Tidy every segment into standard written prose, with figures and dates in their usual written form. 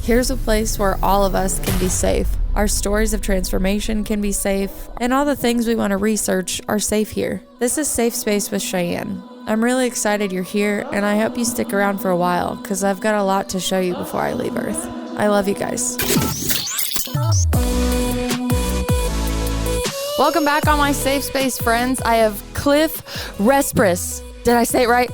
Here's a place where all of us can be safe. Our stories of transformation can be safe, and all the things we want to research are safe here. This is Safe Space with Cheyenne. I'm really excited you're here, and I hope you stick around for a while, because I've got a lot to show you before I leave Earth. I love you guys. Welcome back on my Safe Space, friends. I have Cliff Repress. Did I say it right?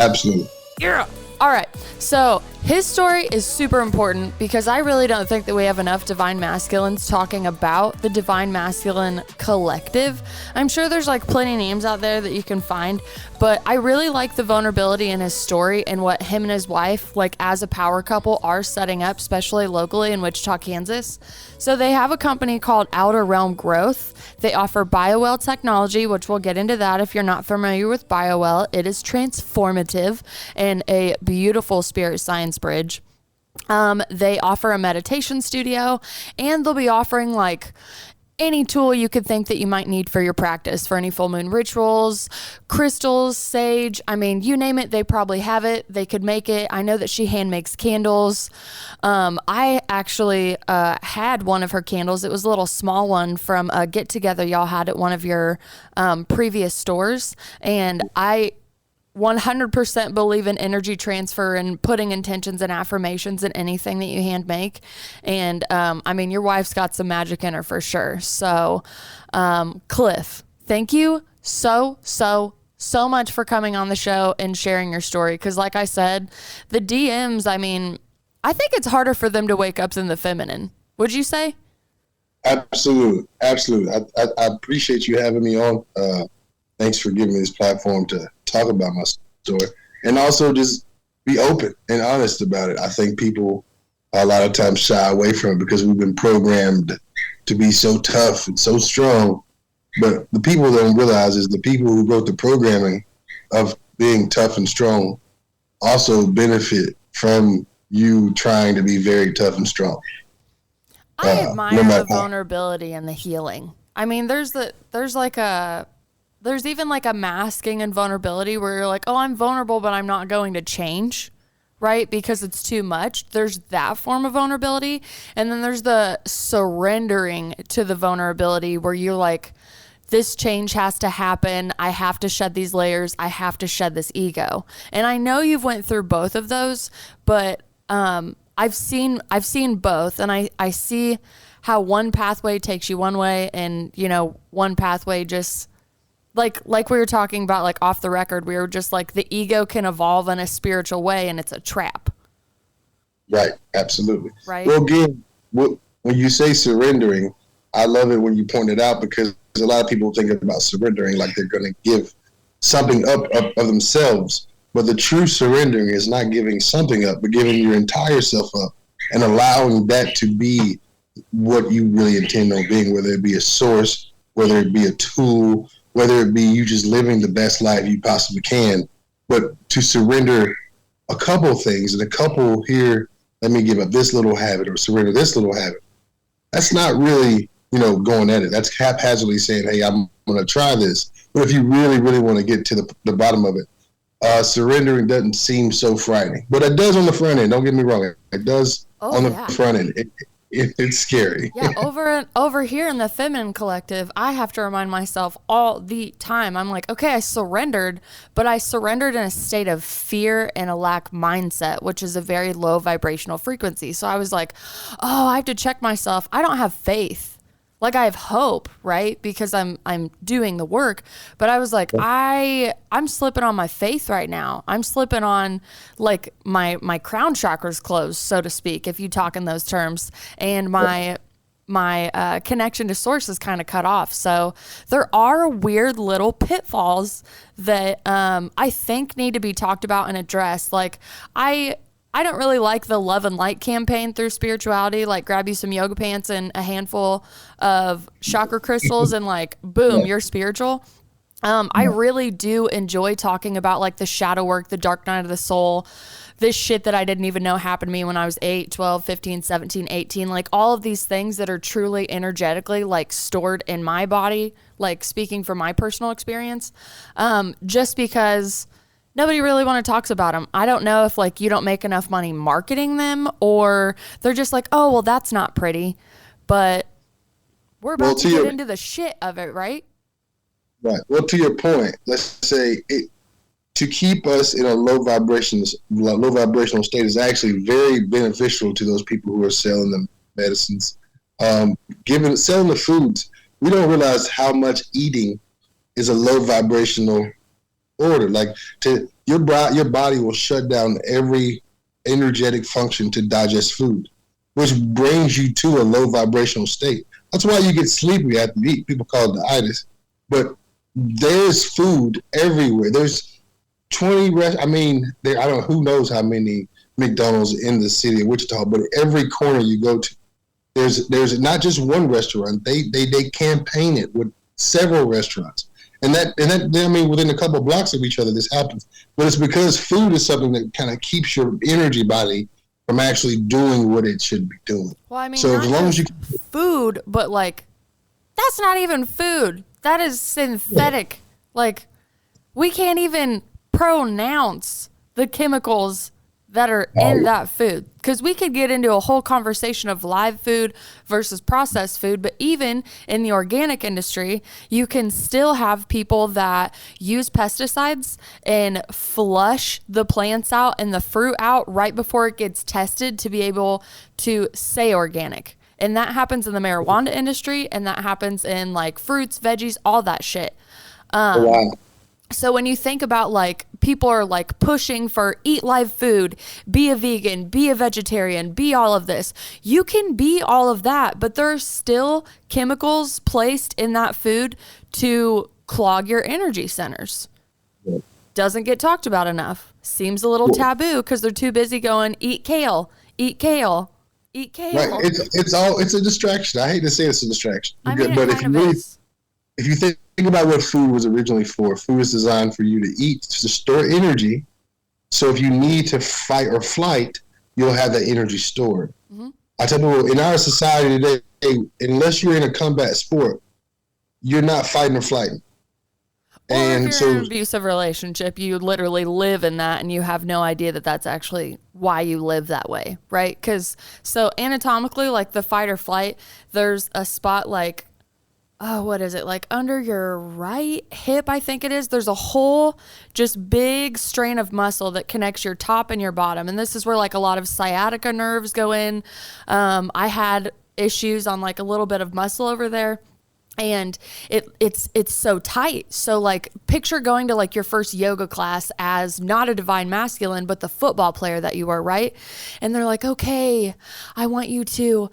Absolutely. Yeah. All right. So his story is super important because I really don't think that we have enough divine masculines talking about the divine masculine collective. I'm sure there's like plenty of names out there that you can find, but I really like the vulnerability in his story and what him and his wife, like as a power couple, are setting up, especially locally in Wichita, Kansas. So they have a company called Outer Realm Growth. They offer BioWell technology, which we'll get into that if you're not familiar with BioWell. It is transformative and a beautiful spirit science bridge. They offer a meditation studio, and they'll be offering like any tool you could think that you might need for your practice, for any full moon rituals, crystals, sage. I mean, you name it, they probably have it. They could make it. I know that she hand makes candles. I actually had one of her candles. It was a little small one from a get together y'all had at one of your previous stores. And I 100% believe in energy transfer and putting intentions and affirmations in anything that you hand make. And I mean, your wife's got some magic in her for sure. So Cliff, thank you so much for coming on the show and sharing your story. Because like I said, the DMs, I mean, I think it's harder for them to wake up than the feminine. Would you say? Absolutely. I appreciate you having me on. Thanks for giving me this platform to talk about my story and also just be open and honest about it. I think people a lot of times shy away from it because we've been programmed to be so tough and so strong. But the people don't realize is the people who wrote the programming of being tough and strong also benefit from you trying to be very tough and strong. I admire the vulnerability and the healing. I mean, there's even like a masking and vulnerability where you're like, oh, I'm vulnerable, but I'm not going to change, right? Because it's too much. There's that form of vulnerability. And then there's the surrendering to the vulnerability where you're like, this change has to happen. I have to shed these layers. I have to shed this ego. And I know you've went through both of those, but I've seen both. And I see how one pathway takes you one way and, you know, one pathway just... Like we were talking about, like off the record, we were just like the ego can evolve in a spiritual way and it's a trap. Right. Absolutely. Right. Well, again, when you say surrendering, I love it when you point it out because a lot of people think about surrendering like they're going to give something up of themselves. But the true surrendering is not giving something up, but giving your entire self up and allowing that to be what you really intend on being, whether it be a source, whether it be a tool, whether it be you just living the best life you possibly can, but to surrender a couple things and a couple here, let me give up this little habit or surrender this little habit. That's not really, going at it. That's haphazardly saying, hey, I'm going to try this. But if you really, really want to get to the bottom of it, surrendering doesn't seem so frightening, but it does on the front end. Don't get me wrong. It does on the front end. It's scary. Yeah, over here in the feminine collective, I have to remind myself all the time. I'm like, okay, I surrendered, but I surrendered in a state of fear and a lack mindset, which is a very low vibrational frequency. So I was like, oh, I have to check myself. I don't have faith. Like I have hope, right? Because I'm doing the work. But I was like, I'm slipping on my faith right now. I'm slipping on like my crown chakra's closed, so to speak, if you talk in those terms. And my connection to source is kind of cut off. So there are weird little pitfalls that I think need to be talked about and addressed. Like I don't really like the love and light campaign through spirituality, like grab you some yoga pants and a handful of chakra crystals and like, boom, you're spiritual. I really do enjoy talking about like the shadow work, the dark night of the soul, this shit that I didn't even know happened to me when I was 8, 12, 15, 17, 18, like all of these things that are truly energetically like stored in my body, like speaking from my personal experience, just because nobody really want to talks about them. I don't know if like you don't make enough money marketing them, or they're just like, oh, well, that's not pretty. But we're about to get into the shit of it, right? Right. Well, to your point, let's say to keep us in a low vibrational state is actually very beneficial to those people who are selling the medicines. Selling the foods, we don't realize how much eating is a low vibrational order. Like your body will shut down every energetic function to digest food, which brings you to a low vibrational state. That's why you get sleepy after you eat. People call it itis. But there's food everywhere. There's 20 I don't know who knows how many McDonald's in the city of Wichita, but every corner you go to, there's not just one restaurant. They campaign it with several restaurants. And that within a couple of blocks of each other this happens. But it's because food is something that kind of keeps your energy body from actually doing what it should be doing. Well, I mean, so as long as you food, but like that's not even food. That is synthetic. Like we can't even pronounce the chemicals that are in that food, because we could get into a whole conversation of live food versus processed food. But even in the organic industry, you can still have people that use pesticides and flush the plants out and the fruit out right before it gets tested to be able to say organic. And that happens in the marijuana industry, and that happens in like fruits, veggies, all that shit. So when you think about like people are like pushing for eat live food, be a vegan, be a vegetarian, be all of this, you can be all of that, but there are still chemicals placed in that food to clog your energy centers. Doesn't get talked about enough. Seems a little taboo because they're too busy going eat kale, eat kale, eat kale. Right. It's a distraction. I hate to say it's a distraction. But if you think about what food was originally for, food is designed for you to eat, to store energy. So if you need to fight or flight, you'll have that energy stored. Mm-hmm. I tell people, in our society today, unless you're in a combat sport, you're not fighting or flighting. And if you're in an abusive relationship, you literally live in that, and you have no idea that that's actually why you live that way, right? Because so anatomically, like the fight or flight, there's a spot like, what is it? Like under your right hip, I think it is. There's a whole just big strain of muscle that connects your top and your bottom. And this is where like a lot of sciatica nerves go in. I had issues on like a little bit of muscle over there. And it's so tight. So like picture going to like your first yoga class as not a divine masculine, but the football player that you were, right? And they're like, okay, I want you to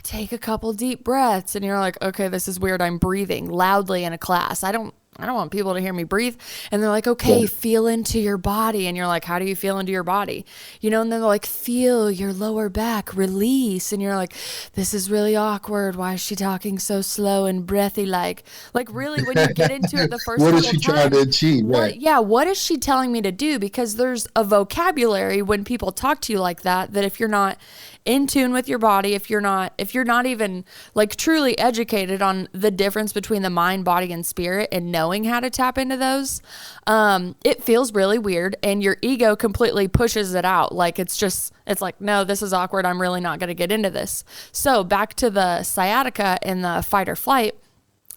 take a couple deep breaths. And you're like, okay, this is weird. I'm breathing loudly in a class. I don't want people to hear me breathe. And they're like, okay, feel into your body. And you're like, how do you feel into your body? You know, and then they're like, feel your lower back release. And you're like, this is really awkward. Why is she talking so slow and breathy? Like really, when you get into it the first what is she trying to achieve? Right. What is she telling me to do? Because there's a vocabulary when people talk to you like that if you're not in tune with your body, if you're not even like truly educated on the difference between the mind, body, and spirit, and knowing how to tap into those, it feels really weird, and your ego completely pushes it out. Like it's like, no, this is awkward. I'm really not going to get into this. So back to the sciatica and the fight or flight.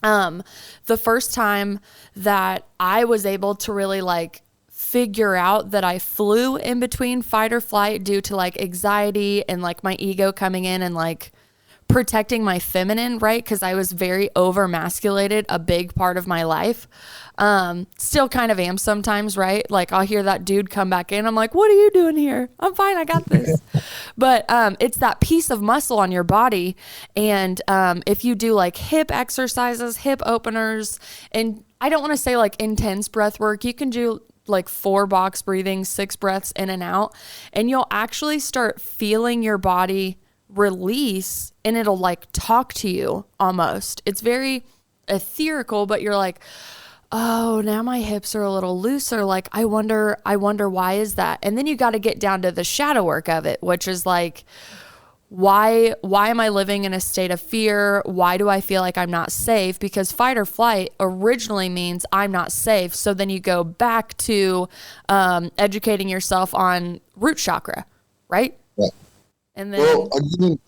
The first time that I was able to really like figure out that I flew in between fight or flight due to like anxiety and like my ego coming in and like protecting my feminine, right? Because I was very over-masculated a big part of my life. Still kind of am sometimes, right? Like I'll hear that dude come back in. I'm like, what are you doing here? I'm fine. I got this. But it's that piece of muscle on your body. And if you do like hip exercises, hip openers, and I don't want to say like intense breath work, you can do like 4 box breathing, 6 breaths in and out, and you'll actually start feeling your body release, and it'll like talk to you almost. It's very ethereal, but you're like, oh, now my hips are a little looser. Like, I wonder why is that? And then you got to get down to the shadow work of it, which is like, why am I living in a state of fear? Why do I feel like I'm not safe? Because fight or flight originally means I'm not safe. So then you go back to educating yourself on root chakra, right? Right. And then, well, again,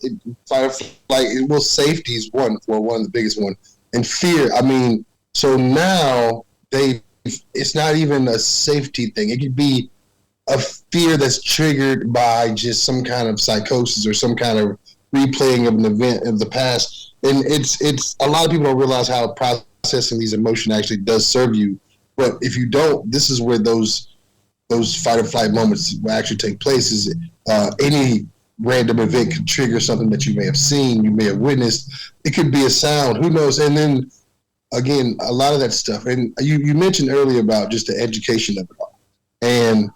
fight or flight. Well, safety is one of the biggest one, and fear. I mean, so now it's not even a safety thing. It could be a fear that's triggered by just some kind of psychosis or some kind of replaying of an event of the past. And it's a lot of people don't realize how processing these emotions actually does serve you. But if you don't, this is where those fight or flight moments will actually take place. Is any random event could trigger something that you may have seen, you may have witnessed. It could be a sound, who knows? And then again, a lot of that stuff. And you mentioned earlier about just the education of it all. And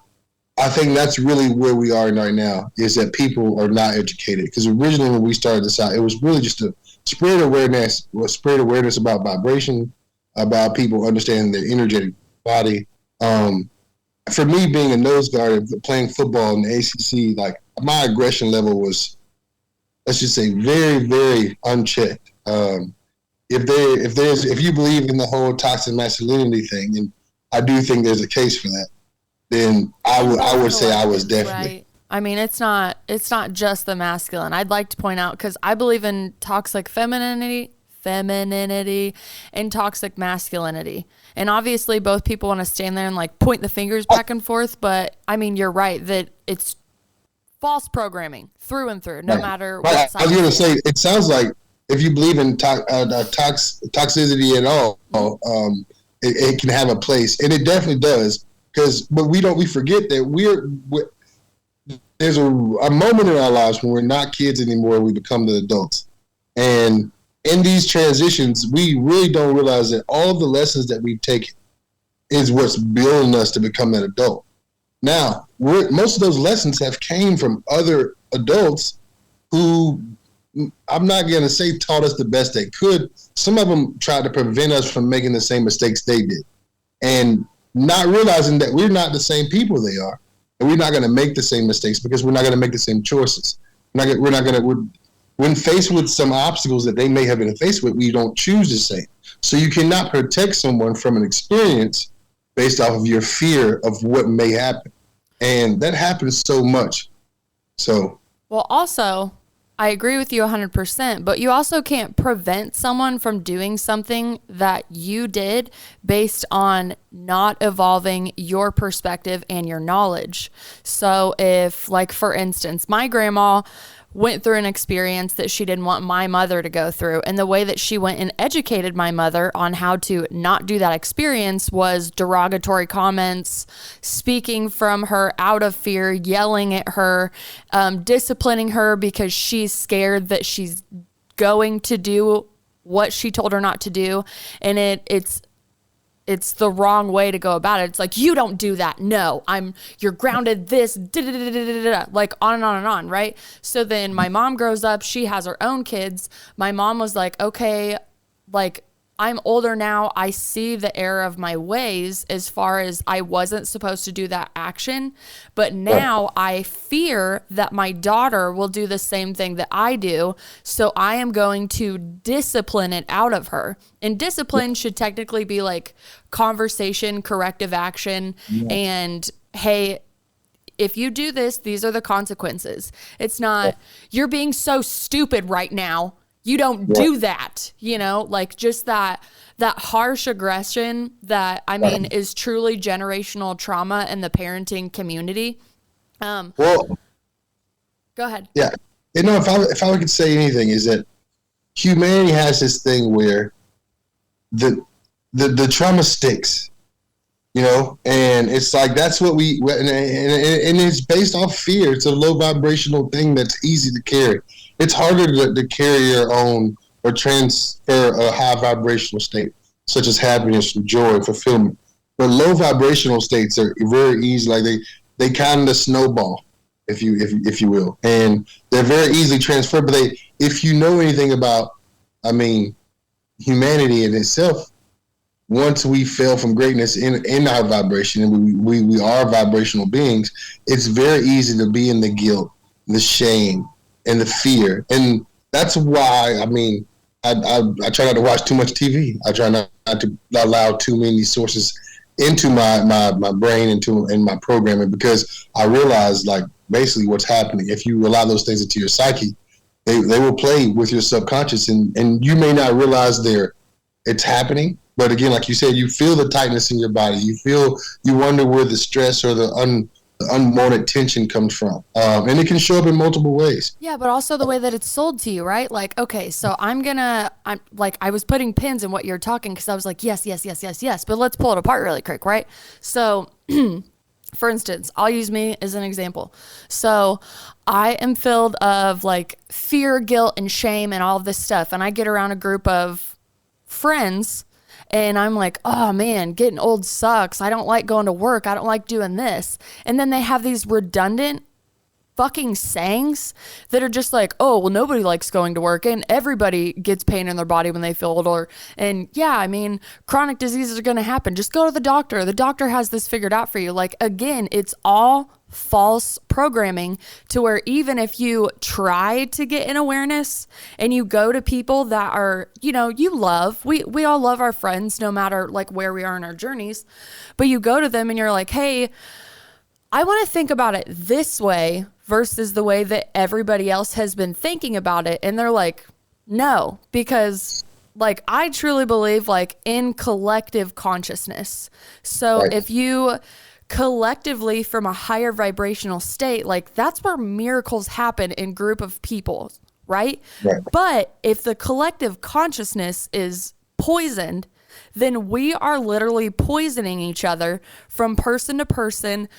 I think that's really where we are right now, is that people are not educated. Because originally when we started this out, it was really just a spread awareness about vibration, about people understanding their energetic body. For me, being a nose guard, playing football in the ACC, like my aggression level was, let's just say, very, very unchecked. If you believe in the whole toxic masculinity thing, and I do think there's a case for that, then I would say I was definitely. Right. I mean, it's not just the masculine. I'd like to point out, because I believe in toxic femininity and toxic masculinity. And obviously both people want to stand there and like point the fingers back and forth. But I mean, you're right that it's false programming through and through, no matter what side. I was going to say, it sounds like if you believe in toxicity at all, it can have a place, and it definitely does. But we forget that there's a moment in our lives when we're not kids anymore. We become the adults, and in these transitions, we really don't realize that all the lessons that we've taken is what's building us to become that adult. Now, most of those lessons have came from other adults who, I'm not going to say taught us the best they could. Some of them tried to prevent us from making the same mistakes they did, and not realizing that we're not the same people they are, and we're not going to make the same mistakes because we're not going to make the same choices. When faced with some obstacles that they may have been faced with, we don't choose the same. So you cannot protect someone from an experience based off of your fear of what may happen. And that happens so much. So, well, also, I agree with you 100%, but you also can't prevent someone from doing something that you did based on not evolving your perspective and your knowledge. So if, like, for instance, my grandma went through an experience that she didn't want my mother to go through, and the way that she went and educated my mother on how to not do that experience was derogatory comments, speaking from her out of fear, yelling at her, disciplining her because she's scared that she's going to do what she told her not to do. And it's the wrong way to go about it. It's like, you don't do that. No, you're grounded this, like on and on and on, right? So then my mom grows up, she has her own kids. My mom was like, okay, like, I'm older now. I see the error of my ways as far as I wasn't supposed to do that action. But now I fear that my daughter will do the same thing that I do. So I am going to discipline it out of her. And discipline should technically be like conversation, corrective action, and hey, if you do this, these are the consequences. It's not, you're being so stupid right now. You don't do that, like just that harsh aggression that, I mean, is truly generational trauma in the parenting community. Well, go ahead. Yeah. If I could say anything, is that humanity has this thing where the trauma sticks, and it's like, that's what and it's based off fear. It's a low vibrational thing that's easy to carry. It's harder to carry your own or transfer a high vibrational state, such as happiness, joy, fulfillment. But low vibrational states are very easy. Like they kind of snowball, if you will, and they're very easily transferred. But if you know anything about, humanity in itself, once we fell from greatness in our vibration, and we are vibrational beings, it's very easy to be in the guilt, the shame, and the fear. And that's why, I mean, I try not to watch too much TV. I try not to allow too many sources into my brain, in my programming, because I realize, like, basically what's happening. If you allow those things into your psyche, they will play with your subconscious, and you may not realize it's happening. But again, like you said, you feel the tightness in your body. You wonder where the stress or the unwanted tension comes from. And it can show up in multiple ways. Yeah, but also the way that it's sold to you, right? Like, okay, so I'm like, I was putting pins in what you're talking, because I was like, yes, yes, yes, yes, yes. But let's pull it apart really quick, right? So for instance, I'll use me as an example. So I am filled of like fear, guilt, and shame and all of this stuff. And I get around a group of friends and I'm like, oh man, getting old sucks. I don't like going to work. I don't like doing this. And then they have these redundant fucking sayings that are just like, oh, well, nobody likes going to work and everybody gets pain in their body when they feel older. And yeah, I mean, chronic diseases are going to happen. Just go to the doctor. The doctor has this figured out for you. Like, again, it's all false programming, to where even if you try to get an awareness and you go to people that are, you know, you love, we all love our friends no matter like where we are in our journeys, but you go to them and you're like, hey, I want to think about it this way versus the way that everybody else has been thinking about it. And they're like, no, because like, I truly believe like in collective consciousness. So Right. if you collectively from a higher vibrational state, like that's where miracles happen in group of people, right? Right. But if the collective consciousness is poisoned, then we are literally poisoning each other from person to person,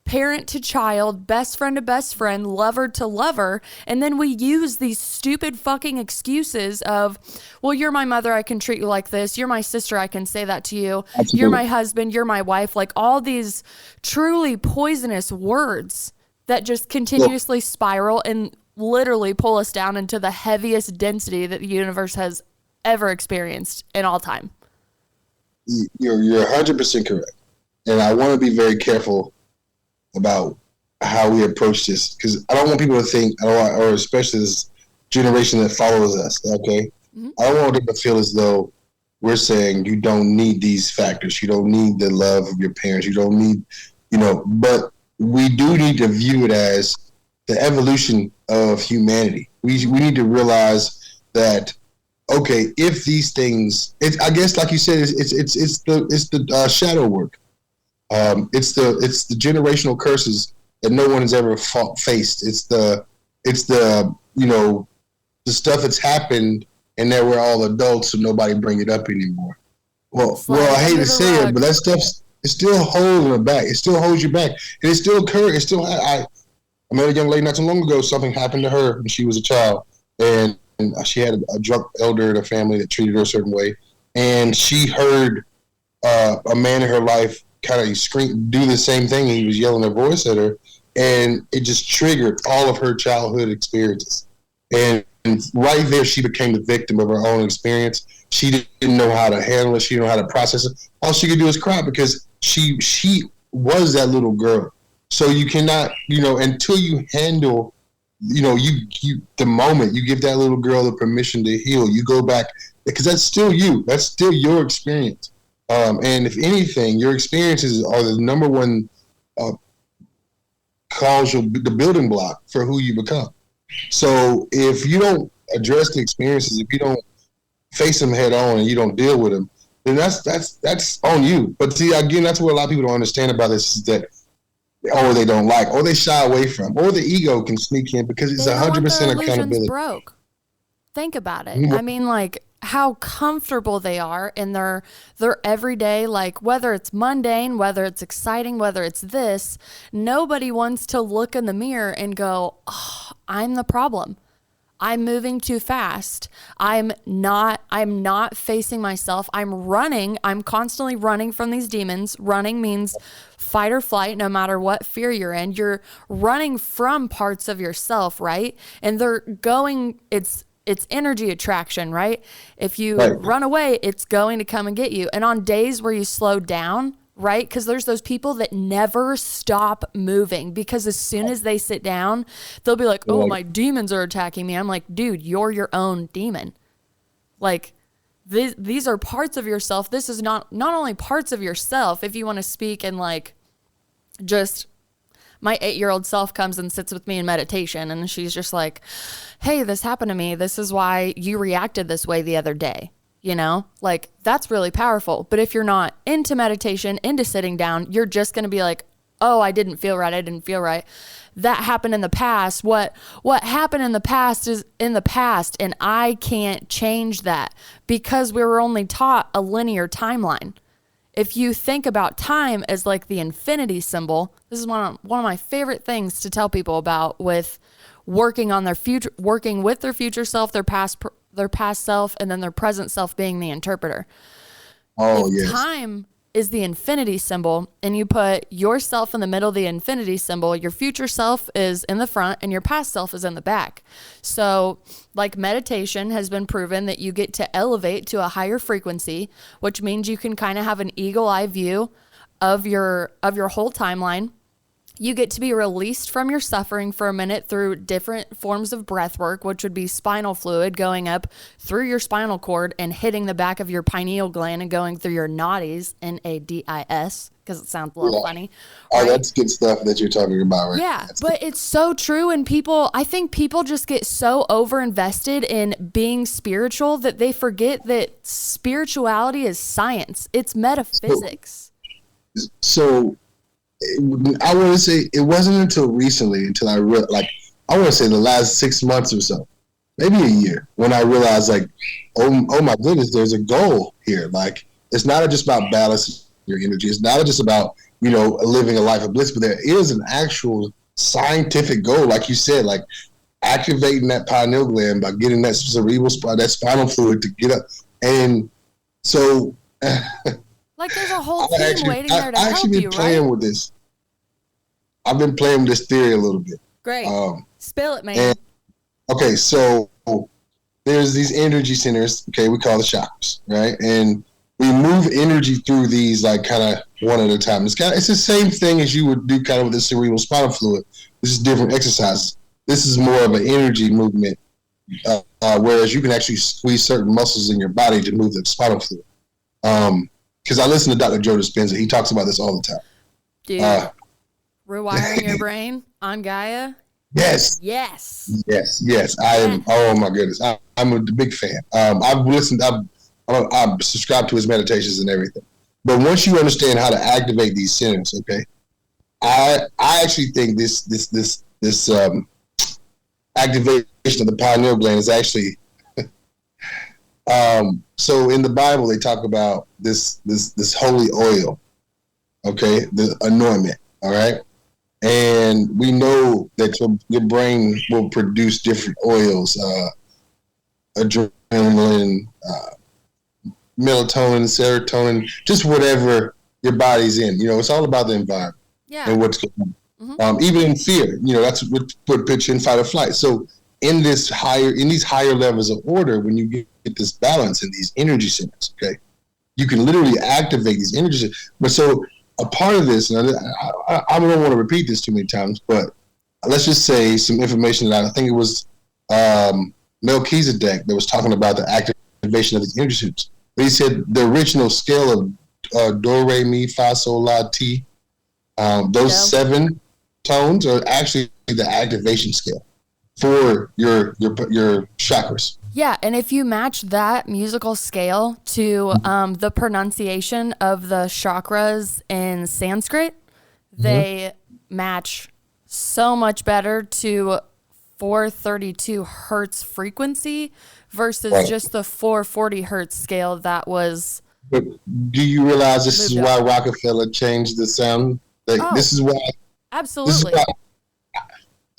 parent to child, best friend to best friend, lover to lover. And then we use these stupid fucking excuses of, well, you're my mother, I can treat you like this. You're my sister, I can say that to you. Absolutely. You're my husband, you're my wife. Like all these truly poisonous words that just continuously spiral and literally pull us down into the heaviest density that the universe has ever experienced in all time. You're 100% correct. And I want to be very careful about how we approach this, because I don't want people to think, or especially this generation that follows us, okay? Mm-hmm. I don't want them to feel as though we're saying you don't need these factors. You don't need the love of your parents. You don't need, but we do need to view it as the evolution of humanity. We need to realize that, okay, if these things, I guess, like you said, it's the shadow work. It's the generational curses that no one has ever faced. It's the stuff that's happened, and that we're all adults, so nobody bring it up anymore. Well, I hate to say it, but that stuff's it still holds in the back. It still holds you back, and it still occurred. It still. I met a young lady not too long ago. Something happened to her when she was a child, and she had a drunk elder in her family that treated her a certain way, and she heard a man in her life kind of do the same thing. He was yelling a voice at her, and it just triggered all of her childhood experiences. And right there, she became the victim of her own experience. She didn't know how to handle it. She didn't know how to process it. All she could do was cry, because she was that little girl. So you cannot, until you handle, the moment you give that little girl the permission to heal, you go back, because that's still you. That's still your experience. And if anything, your experiences are the number one the building block for who you become. So if you don't address the experiences, if you don't face them head on and you don't deal with them, then that's on you. But see, again, that's what a lot of people don't understand about this, is that, or they don't like, or they shy away from, or the ego can sneak in, because it's 100% accountability. Broke. Think about it. Mm-hmm. I mean, like, how comfortable they are in their everyday, like whether it's mundane, whether it's exciting, whether it's this, nobody wants to look in the mirror and go, oh, I'm the problem. I'm moving too fast. I'm not facing myself. I'm running. I'm constantly running from these demons. Running means fight or flight, no matter what fear you're in. You're running from parts of yourself, right? And they're going, it's energy attraction, right? If you run away, it's going to come and get you. And on days where you slow down, right? Because there's those people that never stop moving, because as soon as they sit down, they'll be like, oh, my demons are attacking me. I'm like, dude, you're your own demon. Like, these are parts of yourself. This is not only parts of yourself. If you want to speak and like, just my 8-year-old self comes and sits with me in meditation, and she's just like, hey, this happened to me. This is why you reacted this way the other day. You know, like, that's really powerful. But if you're not into meditation, into sitting down, you're just going to be like, oh, I didn't feel right. I didn't feel right. That happened in the past. What happened in the past is in the past, and I can't change that, because we were only taught a linear timeline. If you think about time as like the infinity symbol, this is one of my favorite things to tell people about with working on their future, working with their future self, their past self, and then their present self being the interpreter. Oh, if yes. Time is the infinity symbol, and you put yourself in the middle of the infinity symbol, your future self is in the front and your past self is in the back. So like, meditation has been proven that you get to elevate to a higher frequency, which means you can kind of have an eagle eye view of your whole timeline. You get to be released from your suffering for a minute through different forms of breath work, which would be spinal fluid going up through your spinal cord and hitting the back of your pineal gland and going through your nadis, NADIS, because it sounds a little funny. Oh, that's good stuff that you're talking about, right? Yeah, that's but it's so true. And I think people just get so over invested in being spiritual that they forget that spirituality is science. It's metaphysics. So I want to say it wasn't until recently, until I I want to say the last 6 months or so, maybe a year, when I realized, like, oh my goodness, there's a goal here. Like, it's not just about balancing your energy. It's not just about, living a life of bliss, but there is an actual scientific goal, like you said, like activating that pineal gland by getting that that spinal fluid to get up. And so like, there's a whole team waiting there to help you, right? I've actually been playing with this. I've been playing with this theory a little bit. Great. Spill it, man. Okay, so there's these energy centers, okay, we call the chakras, right? And we move energy through these, like, kind of one at a time. It's the same thing as you would do kind of with the cerebral spinal fluid. This is different exercises. This is more of an energy movement, whereas you can actually squeeze certain muscles in your body to move the spinal fluid. Because I listen to Dr. Joe Dispenza. He talks about this all the time. Dude, rewiring your brain on Gaia? Yes. I am. Oh, my goodness. I'm a big fan. I've subscribed to his meditations and everything. But once you understand how to activate these centers, okay, I actually think this activation of the pineal gland is actually so in the Bible they talk about this holy oil, okay, the anointment, all right, and we know that your brain will produce different oils, adrenaline, melatonin, serotonin, just whatever your body's in. It's all about the environment and what's going on. Mm-hmm. Even in fear, that's what puts you in fight or flight. So in these higher levels of order, when you get this balance in these energy centers, okay, you can literally activate these energy centers. But so a part of this, and I don't want to repeat this too many times, but let's just say some information that I think it was Melchizedek that was talking about the activation of these energy centers. But he said the original scale of do, re, mi, fa, sol, la, ti, those 7 tones are actually the activation scale for your chakras. Yeah, and if you match that musical scale to the pronunciation of the chakras in Sanskrit, they match so much better to 432 hertz frequency versus just the 440 hertz scale that was. But do you realize this is why Rockefeller changed the sound? This is why. Absolutely. This is why,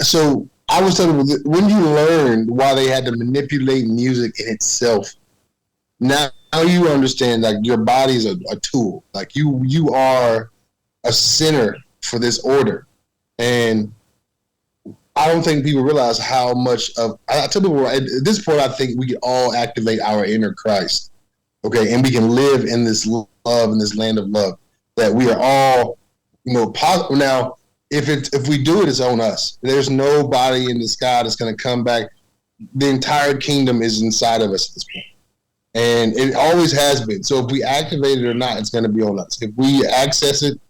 so I was telling you, when you learned why they had to manipulate music in itself, now you understand, like, your body is a tool. Like, you are a center for this order. And I don't think people realize how much of, I tell people, at this point, I think we can all activate our inner Christ, okay? And we can live in this love, in this land of love. that we are all, now if we do it, it's on us. There's nobody in the sky that's going to come back. The entire kingdom is inside of us at this point. And it always has been. So if we activate it or not, it's going to be on us. If we access it,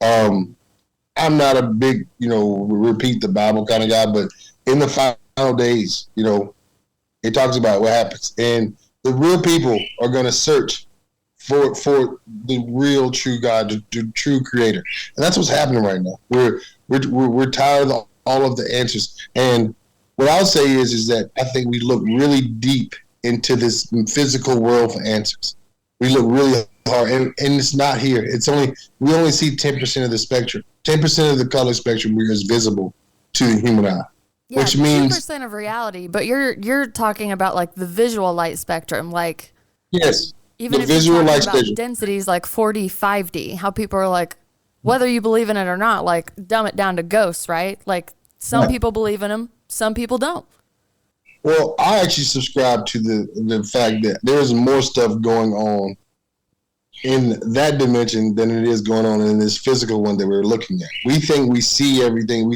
I'm not a big, repeat the Bible kind of guy, but in the final days, it talks about what happens. And the real people are going to search for the real true God, the true creator. And that's what's happening right now. We're tired of all of the answers. And what I'll say is that I think we look really deep into this physical world for answers. We look really hard, and it's not here. We only see 10% of the spectrum. 10% of the color spectrum is visible to the human eye, which means 10% of reality. But you're talking about like the visual light spectrum, like yes, even the if visual you're light talking about spectrum. densities like 4D, 5D, how people are like, whether you believe in it or not, like dumb it down to ghosts, right? Like some people believe in them, some people don't. Well, I actually subscribe to the fact that there's more stuff going on in that dimension than it is going on in this physical one that we're looking at. We think we see everything.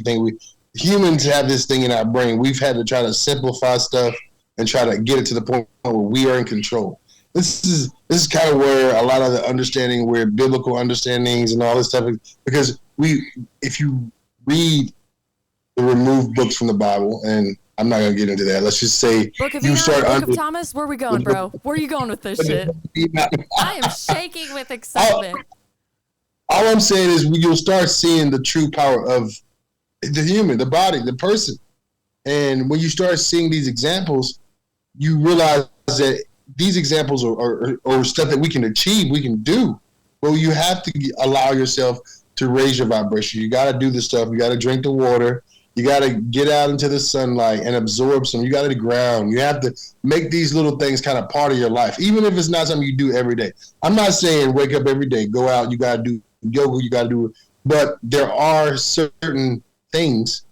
Humans have this thing in our brain. We've had to try to simplify stuff and try to get it to the point where we are in control. This is kind of where a lot of the understanding, where biblical understandings and all this stuff, because if you read the removed books from the Bible, and I'm not gonna get into that. Let's just say Book of Book of Thomas. Where are we going, bro? Where are you going with this shit? I am shaking with excitement. All I'm saying is you'll start seeing the true power of the human, the body, the person. And when you start seeing these examples, you realize that these examples are stuff that we can achieve, we can do. Well, you have to allow yourself to raise your vibration. You got to do the stuff. You got to drink the water. You got to get out into the sunlight and absorb some. You got to ground. You have to make these little things kind of part of your life, even if it's not something you do every day. I'm not saying wake up every day, go out, you got to do yoga, you got to do it. But there are certain things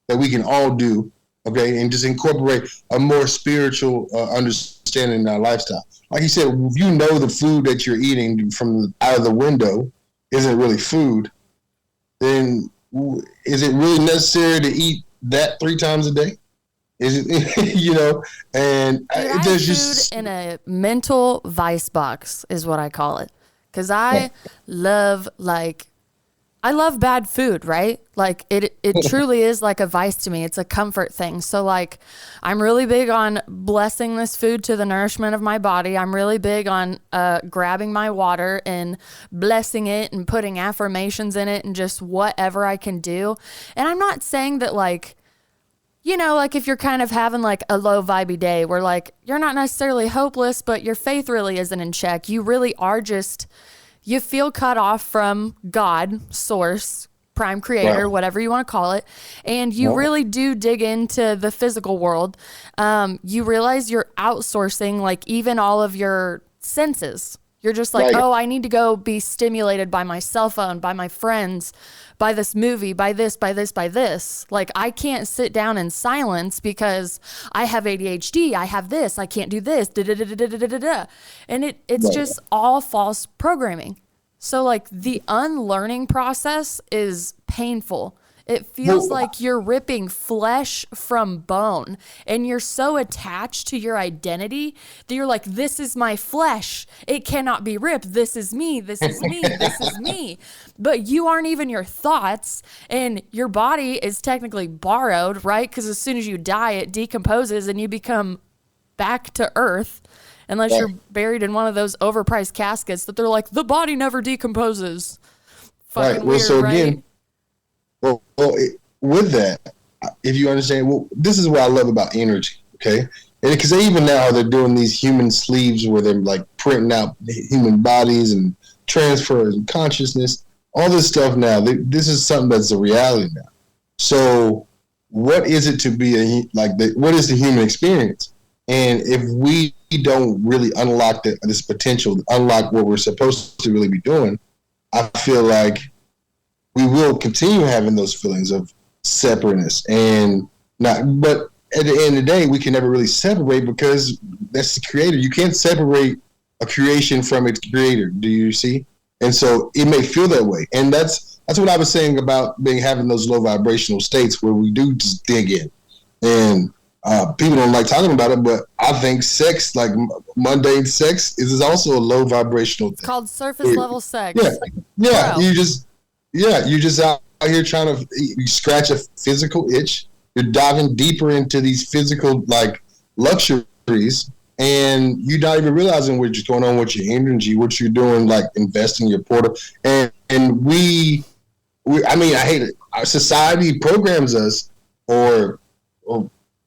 that we can all do, okay, and just incorporate a more spiritual understanding in our lifestyle. Like you said, if you know the food that you're eating from out of the window isn't really food, then is it really necessary to eat that 3 times a day? Is it, and there's just food in a mental vice box is what I call it. Cause I love bad food, right? Like it truly is like a vice to me. It's a comfort thing. So like, I'm really big on blessing this food to the nourishment of my body. I'm really big on grabbing my water and blessing it and putting affirmations in it and just whatever I can do. And I'm not saying that like, like if you're kind of having like a low vibey day where like, you're not necessarily hopeless, but your faith really isn't in check. You really are just, you feel cut off from God, source, prime creator, Right. whatever you want to call it. And you really do dig into the physical world. You realize you're outsourcing like even all of your senses. You're just like, Right. oh, I need to go be stimulated by my cell phone, by my friends, by this movie, by this, by this, by this. Like I can't sit down in silence because I have ADHD. I have this. I can't do this. And it's Right. just all false programming. So like the unlearning process is painful. It feels like you're ripping flesh from bone and you're so attached to your identity that you're like, this is my flesh. It cannot be ripped. This is me. This is me. This is me. But you aren't even your thoughts and your body is technically borrowed, right? Because as soon as you die, it decomposes and you become back to earth. Unless you're buried in one of those overpriced caskets that they're like, the body never decomposes. Fucking Right. Well, weird, so right? again, with that, if you understand, this is what I love about energy, okay? And because even now they're doing these human sleeves where they're like printing out human bodies and transfers and consciousness, all this stuff now. This is something that's a reality now. So, what is it to be what is the human experience? And if we don't really unlock this potential, unlock what we're supposed to really be doing, I feel like we will continue having those feelings of separateness but at the end of the day, we can never really separate because that's the creator. You can't separate a creation from its creator. Do you see? And so it may feel that way. And that's what I was saying about having those low vibrational states where we do just dig in. And people don't like talking about it, but I think sex, like mundane sex, is also a low vibrational thing. It's called surface level sex. Yeah. Bro. You just out here trying to scratch a physical itch. You're diving deeper into these physical like luxuries, and you're not even realizing what's going on with your energy, what you're doing, like investing your portal. And we I mean, I hate it. Our society programs us, or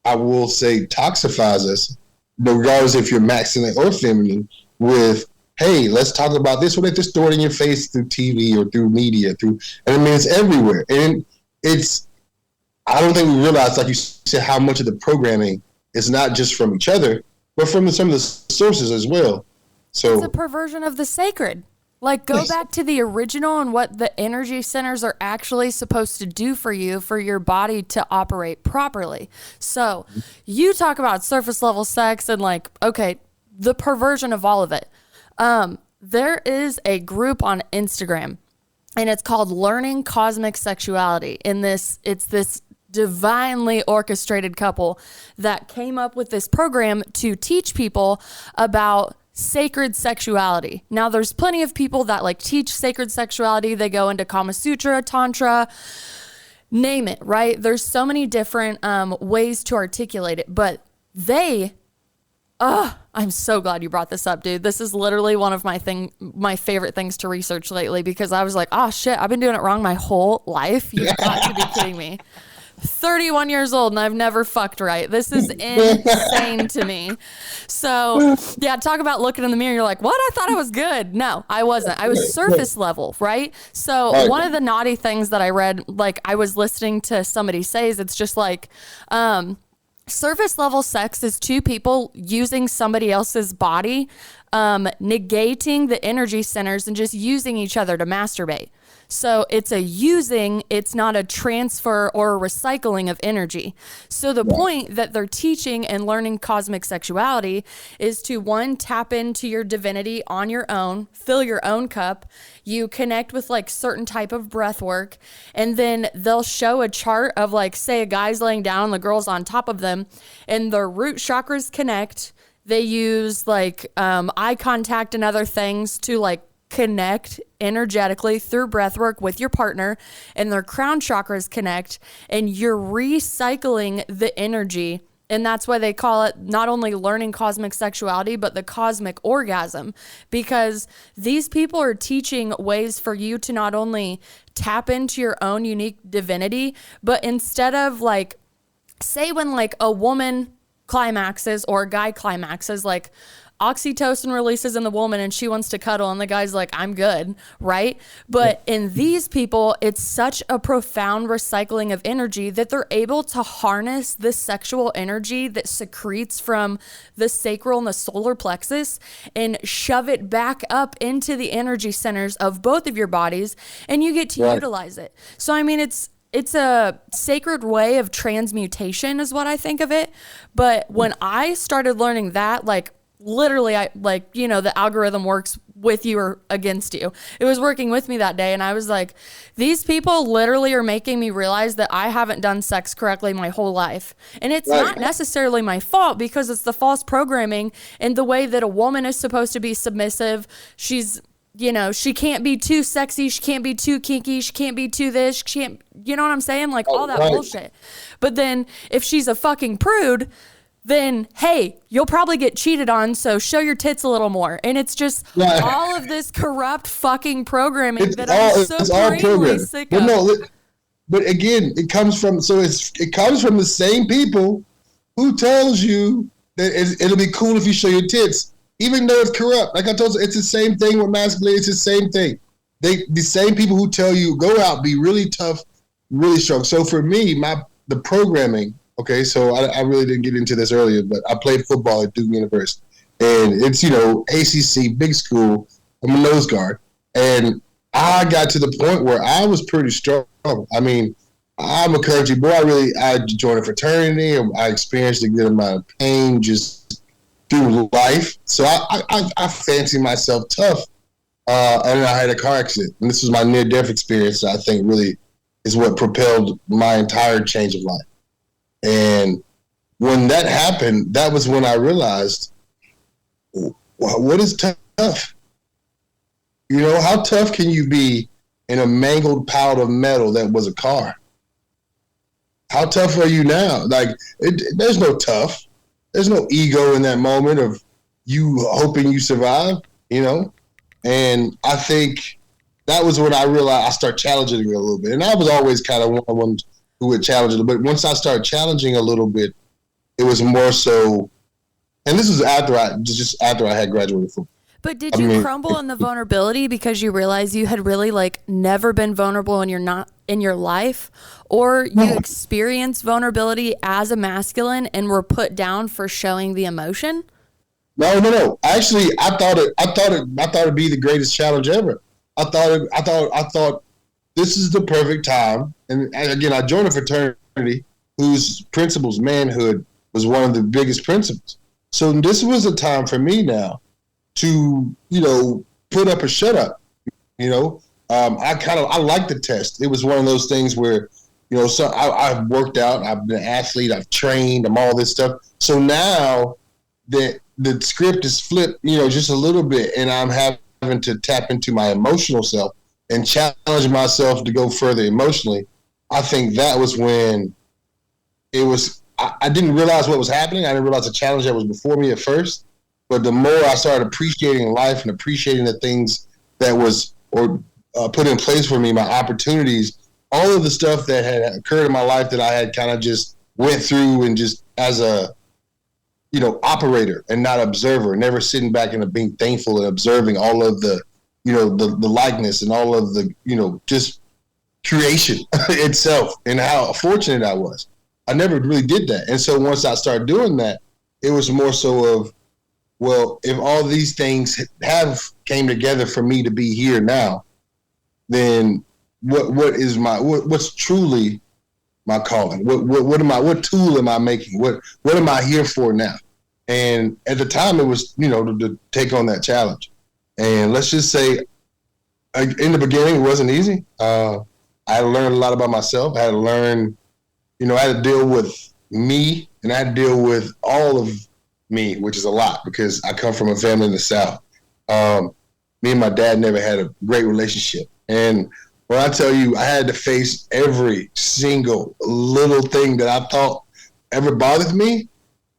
I will say toxifies us, regardless if you're masculine or feminine, with, hey, let's talk about this. What if it's stored in your face through TV or through media, and I mean, it's everywhere. And I don't think we realize, like you said, how much of the programming is not just from each other, but from some of the sources as well. So it's a perversion of the sacred. Like, go back to the original and what the energy centers are actually supposed to do for you, for your body to operate properly. So you talk about surface level sex and like, okay, the perversion of all of it. There is a group on Instagram, and it's called Learning Cosmic Sexuality. It's this divinely orchestrated couple that came up with this program to teach people about sacred sexuality. Now, there's plenty of people that like teach sacred sexuality. They go into Kama Sutra, Tantra, name it, right? There's so many different ways to articulate it, but I'm so glad you brought this up, dude. This is literally one of my favorite things to research lately, because I was like, oh shit, I've been doing it wrong my whole life. You've got to be kidding me. 31 years old and I've never fucked right. This is insane to me. So yeah, talk about looking in the mirror. You're like, what? I thought I was good. No, I wasn't. I was surface level, right? So one of the naughty things that I read, like I was listening to somebody say, is it's just like, surface level sex is two people using somebody else's body, negating the energy centers and just using each other to masturbate. So it's it's not a transfer or a recycling of energy. So the point that they're teaching and learning cosmic sexuality is to, one, tap into your divinity on your own, fill your own cup. You connect with like certain type of breath work, and then they'll show a chart of like, say a guy's laying down and the girl's on top of them, and their root chakras connect. They use like eye contact and other things to like connect energetically through breath work with your partner, and their crown chakras connect, and you're recycling the energy. And that's why they call it not only learning cosmic sexuality, but the cosmic orgasm, because these people are teaching ways for you to not only tap into your own unique divinity, but instead of like, say when like a woman climaxes or a guy climaxes, like oxytocin releases in the woman and she wants to cuddle and the guy's like, I'm good, right? But in these people, it's such a profound recycling of energy that they're able to harness this sexual energy that secretes from the sacral and the solar plexus and shove it back up into the energy centers of both of your bodies, and you get to utilize it. So, I mean, it's a sacred way of transmutation is what I think of it. But when I started learning that, like, literally, the algorithm works with you or against you. It was working with me that day, and I was like, these people literally are making me realize that I haven't done sex correctly my whole life. And it's not necessarily my fault, because it's the false programming and the way that a woman is supposed to be submissive. She's, she can't be too sexy. She can't be too kinky. She can't be too this. She can't, you know what I'm saying? Like all that bullshit. But then if she's a fucking prude, then, hey, you'll probably get cheated on, so show your tits a little more. And it's just all of this corrupt fucking programming I'm supremely sick of. But again, it comes from the same people who tells you that it'll be cool if you show your tits, even though it's corrupt. Like I told you, it's the same thing with masculinity. It's the same thing. The same people who tell you, go out, be really tough, really strong. So for me, the programming. Okay, so I really didn't get into this earlier, but I played football at Duke University, and it's, ACC, big school. I'm a nose guard, and I got to the point where I was pretty strong. I mean, I'm a country boy. I joined a fraternity, and I experienced a good amount of pain just through life. So I fancy myself tough, And I had a car accident. And this was my near-death experience that I think really is what propelled my entire change of life. And when that happened, that was when I realized, what is tough? You know, how tough can you be in a mangled pile of metal that was a car? How tough are you now? Like, there's no tough. There's no ego in that moment of you hoping you survive, you know? And I think that was when I realized I started challenging it a little bit. And I was always kind of one of the ones who would challenge it. But once I started challenging a little bit, it was more so, and this was after I had graduated from. But did you crumble in the vulnerability because you realized you had really like never been vulnerable in your life, or you experienced vulnerability as a masculine and were put down for showing the emotion? No. Actually, I thought it'd be the greatest challenge ever. I thought this is the perfect time. And again, I joined a fraternity whose principles, manhood, was one of the biggest principles. So this was a time for me now to, put up or shut up. I liked the test. It was one of those things where, I've worked out, I've been an athlete, I've trained, I'm all this stuff. So now that the script is flipped, just a little bit, and I'm having to tap into my emotional self and challenge myself to go further emotionally. I think that was when it was, I didn't realize what was happening. I didn't realize the challenge that was before me at first. But the more I started appreciating life and appreciating the things that was put in place for me, my opportunities, all of the stuff that had occurred in my life that I had kind of just went through and just as a, operator and not observer, never sitting back and being thankful and observing all of the, the likeness and all of the, just creation itself and how fortunate I was. I never really did that. And so once I started doing that, it was more so of, well, if all these things have came together for me to be here now, then what's truly my calling? What tool am I making? What am I here for now? And at the time it was, to take on that challenge. And let's just say in the beginning, it wasn't easy. I had to learn a lot about myself. I had to learn, I had to deal with me, and I had to deal with all of me, which is a lot because I come from a family in the South. Me and my dad never had a great relationship. And when I tell you I had to face every single little thing that I thought ever bothered me,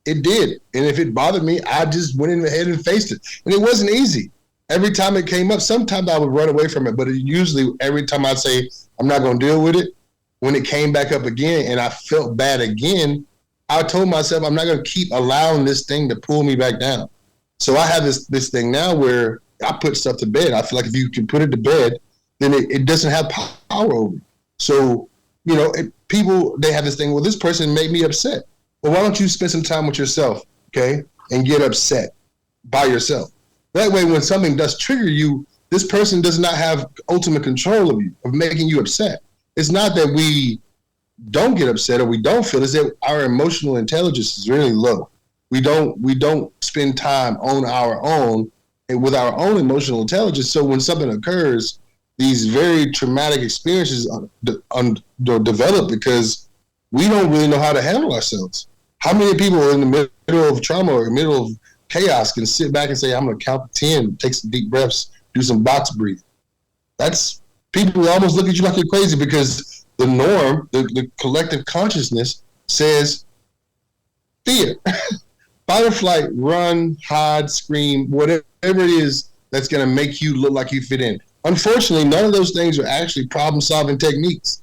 it did. And if it bothered me, I just went in ahead and faced it. And it wasn't easy. Every time it came up, sometimes I would run away from it, but usually every time I'd say, I'm not going to deal with it, when it came back up again and I felt bad again, I told myself I'm not going to keep allowing this thing to pull me back down. So I have this thing now where I put stuff to bed. I feel like if you can put it to bed, then it doesn't have power over you. So, people, they have this thing, well, this person made me upset. Well, why don't you spend some time with yourself, okay, and get upset by yourself? That way, when something does trigger you, this person does not have ultimate control of you, of making you upset. It's not that we don't get upset or we don't feel, it's that our emotional intelligence is really low. We don't spend time on our own and with our own emotional intelligence. So when something occurs, these very traumatic experiences develop because we don't really know how to handle ourselves. How many people in the middle of trauma or middle of chaos can sit back and say, I'm going to count to 10, take some deep breaths, do some box breathing? That's, people almost look at you like you're crazy because the norm, the collective consciousness says fear. Fight or flight, run, hide, scream, whatever it is that's going to make you look like you fit in. Unfortunately, none of those things are actually problem-solving techniques.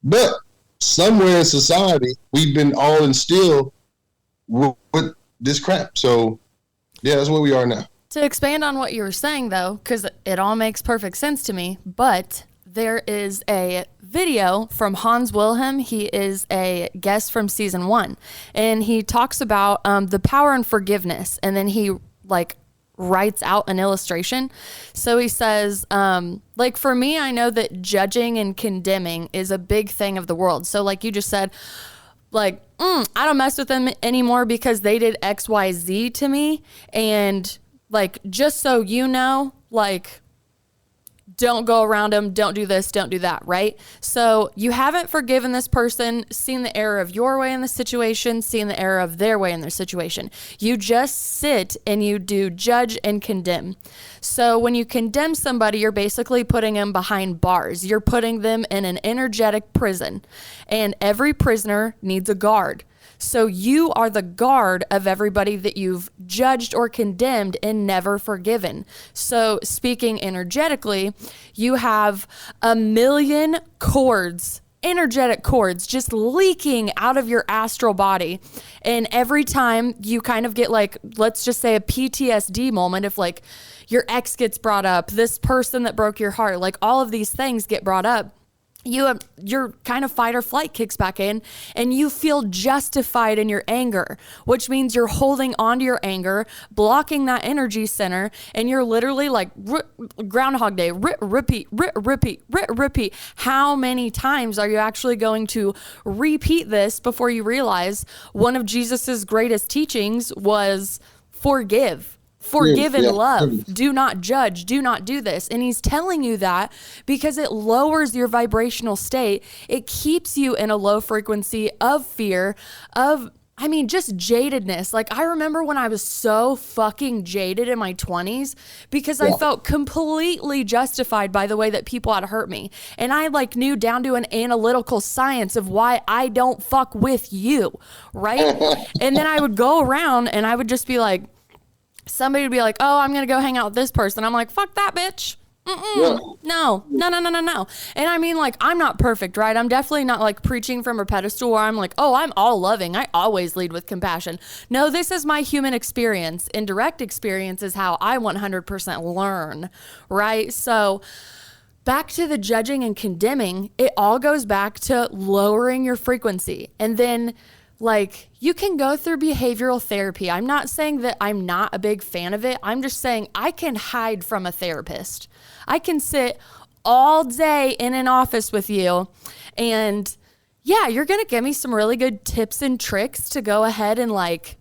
But somewhere in society, we've been all instilled with this crap. So, yeah, that's where we are now. To expand on what you were saying, though, because it all makes perfect sense to me, but there is a video from Hans Wilhelm. He is a guest from season 1, and he talks about the power and forgiveness, and then he writes out an illustration. So he says, for me, I know that judging and condemning is a big thing of the world. So like you just said, I don't mess with them anymore because they did X, Y, Z to me. And just so you know, don't go around them, don't do this, don't do that, right? So you haven't forgiven this person, seen the error of your way in the situation, seen the error of their way in their situation. You just sit and you do judge and condemn. So when you condemn somebody, you're basically putting them behind bars. You're putting them in an energetic prison, and every prisoner needs a guard. So you are the guard of everybody that you've judged or condemned and never forgiven. So speaking energetically, you have a million cords, energetic cords, just leaking out of your astral body. And every time you kind of get like, let's just say a PTSD moment, if like your ex gets brought up, this person that broke your heart, like all of these things get brought up, your kind of fight or flight kicks back in, and you feel justified in your anger, which means you're holding onto your anger, blocking that energy center, and you're literally like Groundhog Day, repeat. How many times are you actually going to repeat this before you realize one of Jesus's greatest teachings was forgive? Forgive and love. Do not judge. Do not do this. And he's telling you that because it lowers your vibrational state. It keeps you in a low frequency of fear, just jadedness. Like I remember when I was so fucking jaded in my 20s because I felt completely justified by the way that people had hurt me. And I like knew down to an analytical science of why I don't fuck with you, right? And then I would go around and I would just be like, somebody would be like, oh, I'm going to go hang out with this person. I'm like, fuck that bitch. No. And I mean, like, I'm not perfect, right? I'm definitely not like preaching from a pedestal where I'm like, oh, I'm all loving. I always lead with compassion. No, this is my human experience. And direct experience is how I 100% learn, right? So back to the judging and condemning, it all goes back to lowering your frequency. And then like you can go through behavioral therapy. I'm not saying that I'm not a big fan of it. I'm just saying I can hide from a therapist. I can sit all day in an office with you and yeah, you're going to give me some really good tips and tricks to go ahead and like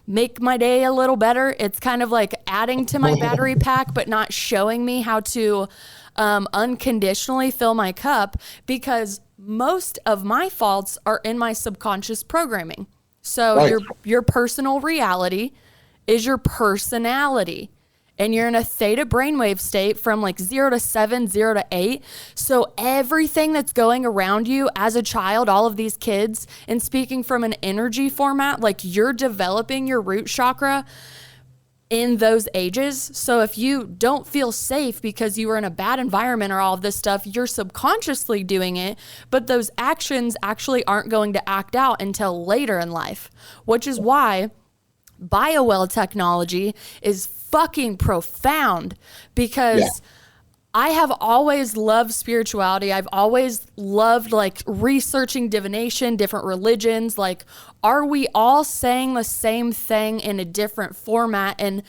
make my day a little better. It's kind of like adding to my battery pack, but not showing me how to unconditionally fill my cup because most of my faults are in my subconscious programming. So right. your personal reality is your personality. And you're in a theta brainwave state from like 0 to 7, 0 to 8. So everything that's going around you as a child, all of these kids, and speaking from an energy format, like you're developing your root chakra in those ages. So if you don't feel safe because you were in a bad environment or all of this stuff, you're subconsciously doing it, but those actions actually aren't going to act out until later in life, which is why biowell technology is fucking profound because I have always loved spirituality. I've always loved like researching divination, different religions. Like, are we all saying the same thing in a different format? And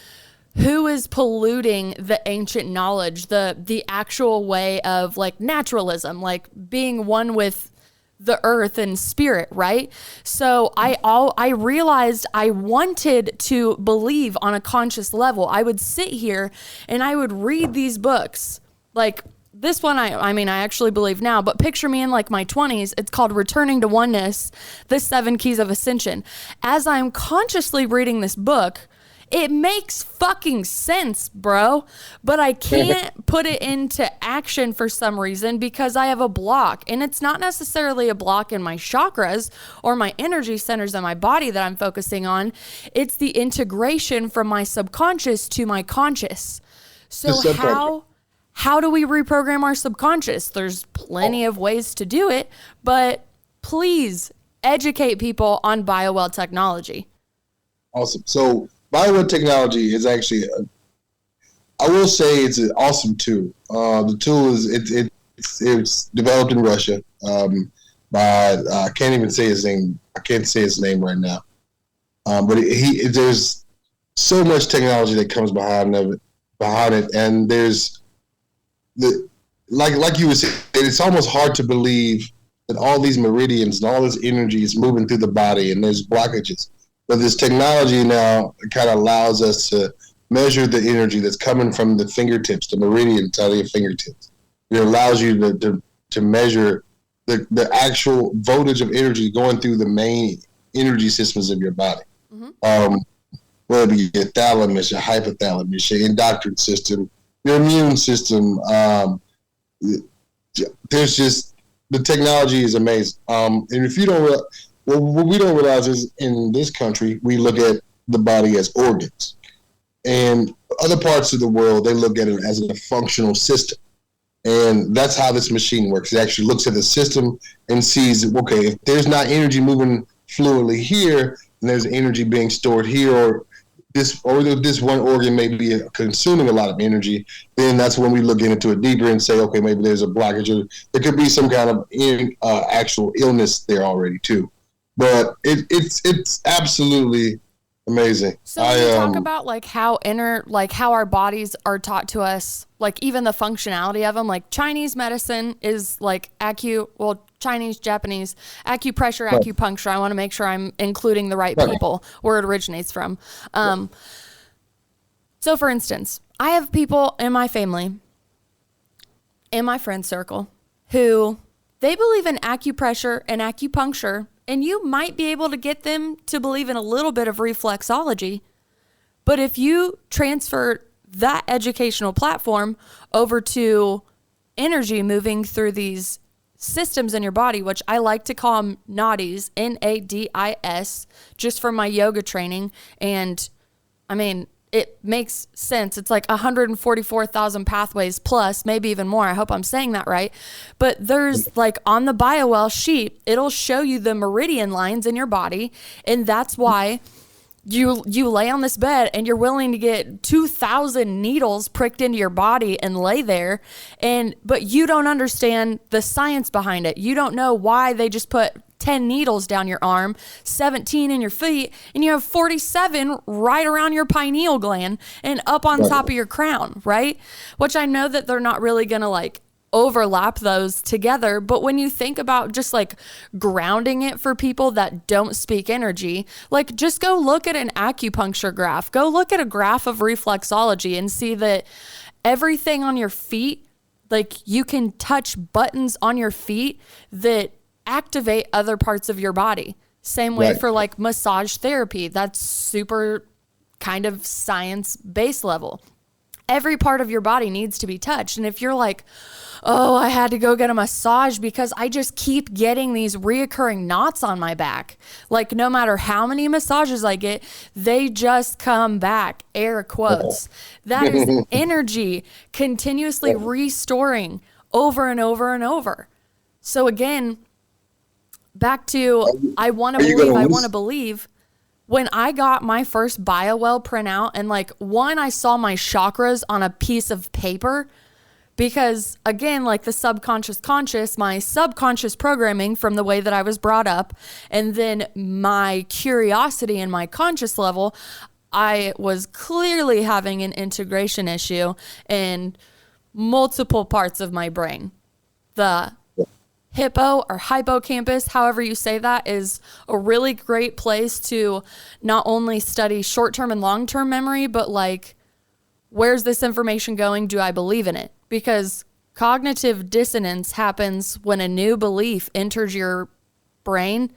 who is polluting the ancient knowledge, the actual way of like naturalism, like being one with the earth and spirit, right? So I realized I wanted to believe on a conscious level. I would sit here and I would read these books. Like this one, I mean, I actually believe now, but picture me in like my 20s. It's called Returning to Oneness, the 7 Keys of Ascension. As I'm consciously reading this book, it makes fucking sense, bro. But I can't put it into action for some reason because I have a block. And it's not necessarily a block in my chakras or my energy centers in my body that I'm focusing on. It's the integration from my subconscious to my conscious. So how do we reprogram our subconscious? There's plenty of ways to do it, but please educate people on biowell technology. Awesome. So biowell technology is actually, I will say it's an awesome tool. The tool is, it's developed in Russia by, I can't even say his name. I can't say his name right now. But there's so much technology that comes behind it. And there's, like you were saying, it's almost hard to believe that all these meridians and all this energy is moving through the body and there's blockages. But this technology now kind of allows us to measure the energy that's coming from the fingertips, the meridians out of your fingertips. It allows you to measure the actual voltage of energy going through the main energy systems of your body. Whether it be your thalamus, your hypothalamus, your endocrine system, your immune system. There's just, the technology is amazing. And if you don't, what we don't realize is in this country, we look at the body as organs. And other parts of the world, they look at it as a functional system. And that's how this machine works. It actually looks at the system and sees, okay, if there's not energy moving fluidly here, and there's energy being stored here, or this one organ may be consuming a lot of energy, then that's when we look into it deeper and say, okay, maybe there's a blockage. Or there could be some kind of actual illness there already too. But it's absolutely amazing. So when you talk about like how our bodies are taught to us, like even the functionality of them, like Chinese medicine is like Chinese, Japanese, acupressure, acupuncture. I want to make sure I'm including the right people where it originates from. So for instance, I have people in my family, in my friend circle, who they believe in acupressure and acupuncture, and you might be able to get them to believe in a little bit of reflexology. But if you transfer that educational platform over to energy moving through these systems in your body, which I like to call them nadis, Nadis, just from my yoga training. And I mean, it makes sense. It's like 144,000 pathways plus, maybe even more. I hope I'm saying that right. But there's like on the BioWell sheet, it'll show you the meridian lines in your body. And that's why you lay on this bed and you're willing to get 2,000 needles pricked into your body and lay there. But you don't understand the science behind it. You don't know why they just put 10 needles down your arm, 17 in your feet, and you have 47 right around your pineal gland and up on top of your crown, right? Which I know that they're not really going to like overlap those together. But when you think about just like grounding it for people that don't speak energy, like just go look at an acupuncture graph, go look at a graph of reflexology and see that everything on your feet, like you can touch buttons on your feet that activate other parts of your body. Same way for like massage therapy. That's super kind of science base level. Every part of your body needs to be touched. And if you're like, oh, I had to go get a massage because I just keep getting these reoccurring knots on my back. Like no matter how many massages I get, they just come back, air quotes. That is energy continuously restoring over and over and over. So again, back to I want to believe. When I got my first BioWell printout and like I saw my chakras on a piece of paper, because again, like the subconscious conscious, my subconscious programming from the way that I was brought up, and then my curiosity and my conscious level, I was clearly having an integration issue in multiple parts of my brain. The hippo or hippocampus, however you say that, is a really great place to not only study short-term and long-term memory, but like, where's this information going? Do I believe in it? Because cognitive dissonance happens when a new belief enters your brain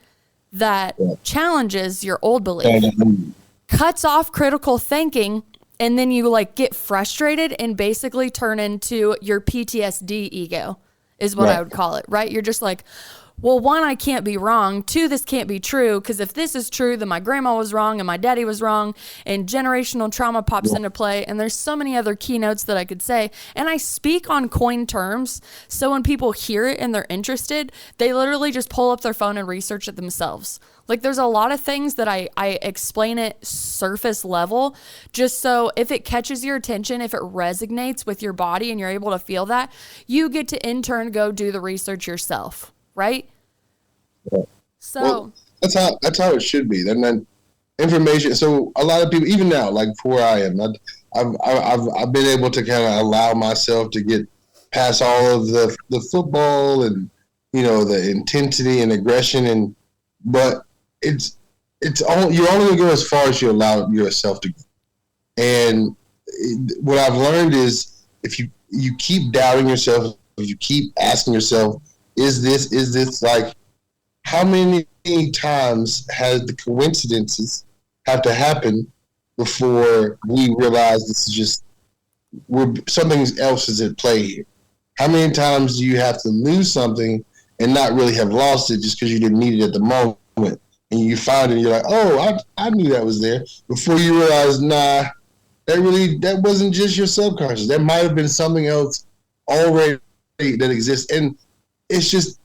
that challenges your old belief, cuts off critical thinking, and then you like get frustrated and basically turn into your PTSD ego. Is what I would call it, right? You're just like, well, one, I can't be wrong. Two, this can't be true, because if this is true, then my grandma was wrong and my daddy was wrong, and generational trauma pops into play. And there's so many other keynotes that I could say. And I speak on coined terms, so when people hear it and they're interested, they literally just pull up their phone and research it themselves. Like there's a lot of things that I explain at surface level, just so if it catches your attention, if it resonates with your body and you're able to feel that, you get to in turn go do the research yourself, right? Yeah. So well, that's how it should be. And then information. So a lot of people, even now, like where I am, I've been able to kind of allow myself to get past all of the football and the intensity and aggression but it's only, you're only going to go as far as you allow yourself to go. And what I've learned is if you keep doubting yourself, you keep asking yourself, is this like, how many times has the coincidences have to happen before we realize this is just something else is at play here? How many times do you have to lose something and not really have lost it just because you didn't need it at the moment? And you find it and you're like, oh, I knew that was there, before you realize, nah, that wasn't just your subconscious. That might have been something else already that exists. And it's just,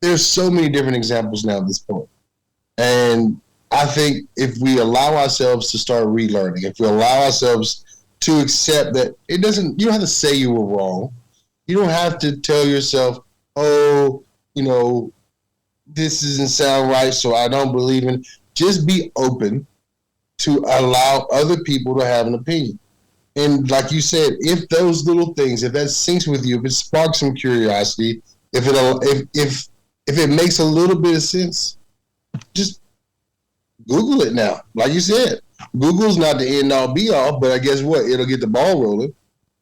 there's so many different examples now at this point. And I think if we allow ourselves to start relearning, if we allow ourselves to accept that you don't have to say you were wrong. You don't have to tell yourself, oh, this doesn't sound right, so I don't believe in. Just be open to allow other people to have an opinion. And like you said, if those little things, if that syncs with you, if it sparks some curiosity, if it makes a little bit of sense, just Google it now. Like you said, Google's not the end all be all, but I guess what? It'll get the ball rolling.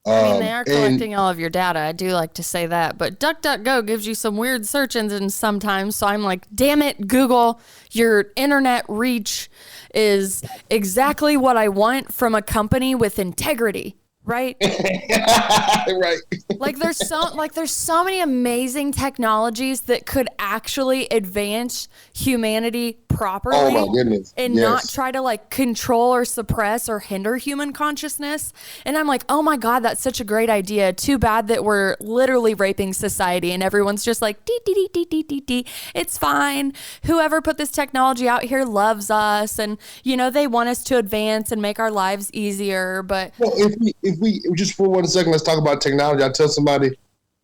I mean, they are collecting all of your data. I do like to say that. But DuckDuckGo gives you some weird search engines sometimes. So I'm like, damn it, Google, your internet reach is exactly what I want from a company with integrity. Right? Right. There's so many amazing technologies that could actually advance humanity properly. Oh my goodness. And not try to control or suppress or hinder human consciousness. And I'm like, oh my God, that's such a great idea. Too bad that we're literally raping society and everyone's just like, dee, dee, dee, dee, dee, dee, dee. It's fine. Whoever put this technology out here loves us. And, they want us to advance and make our lives easier. But well, if we just for 1 second, let's talk about technology. I tell somebody,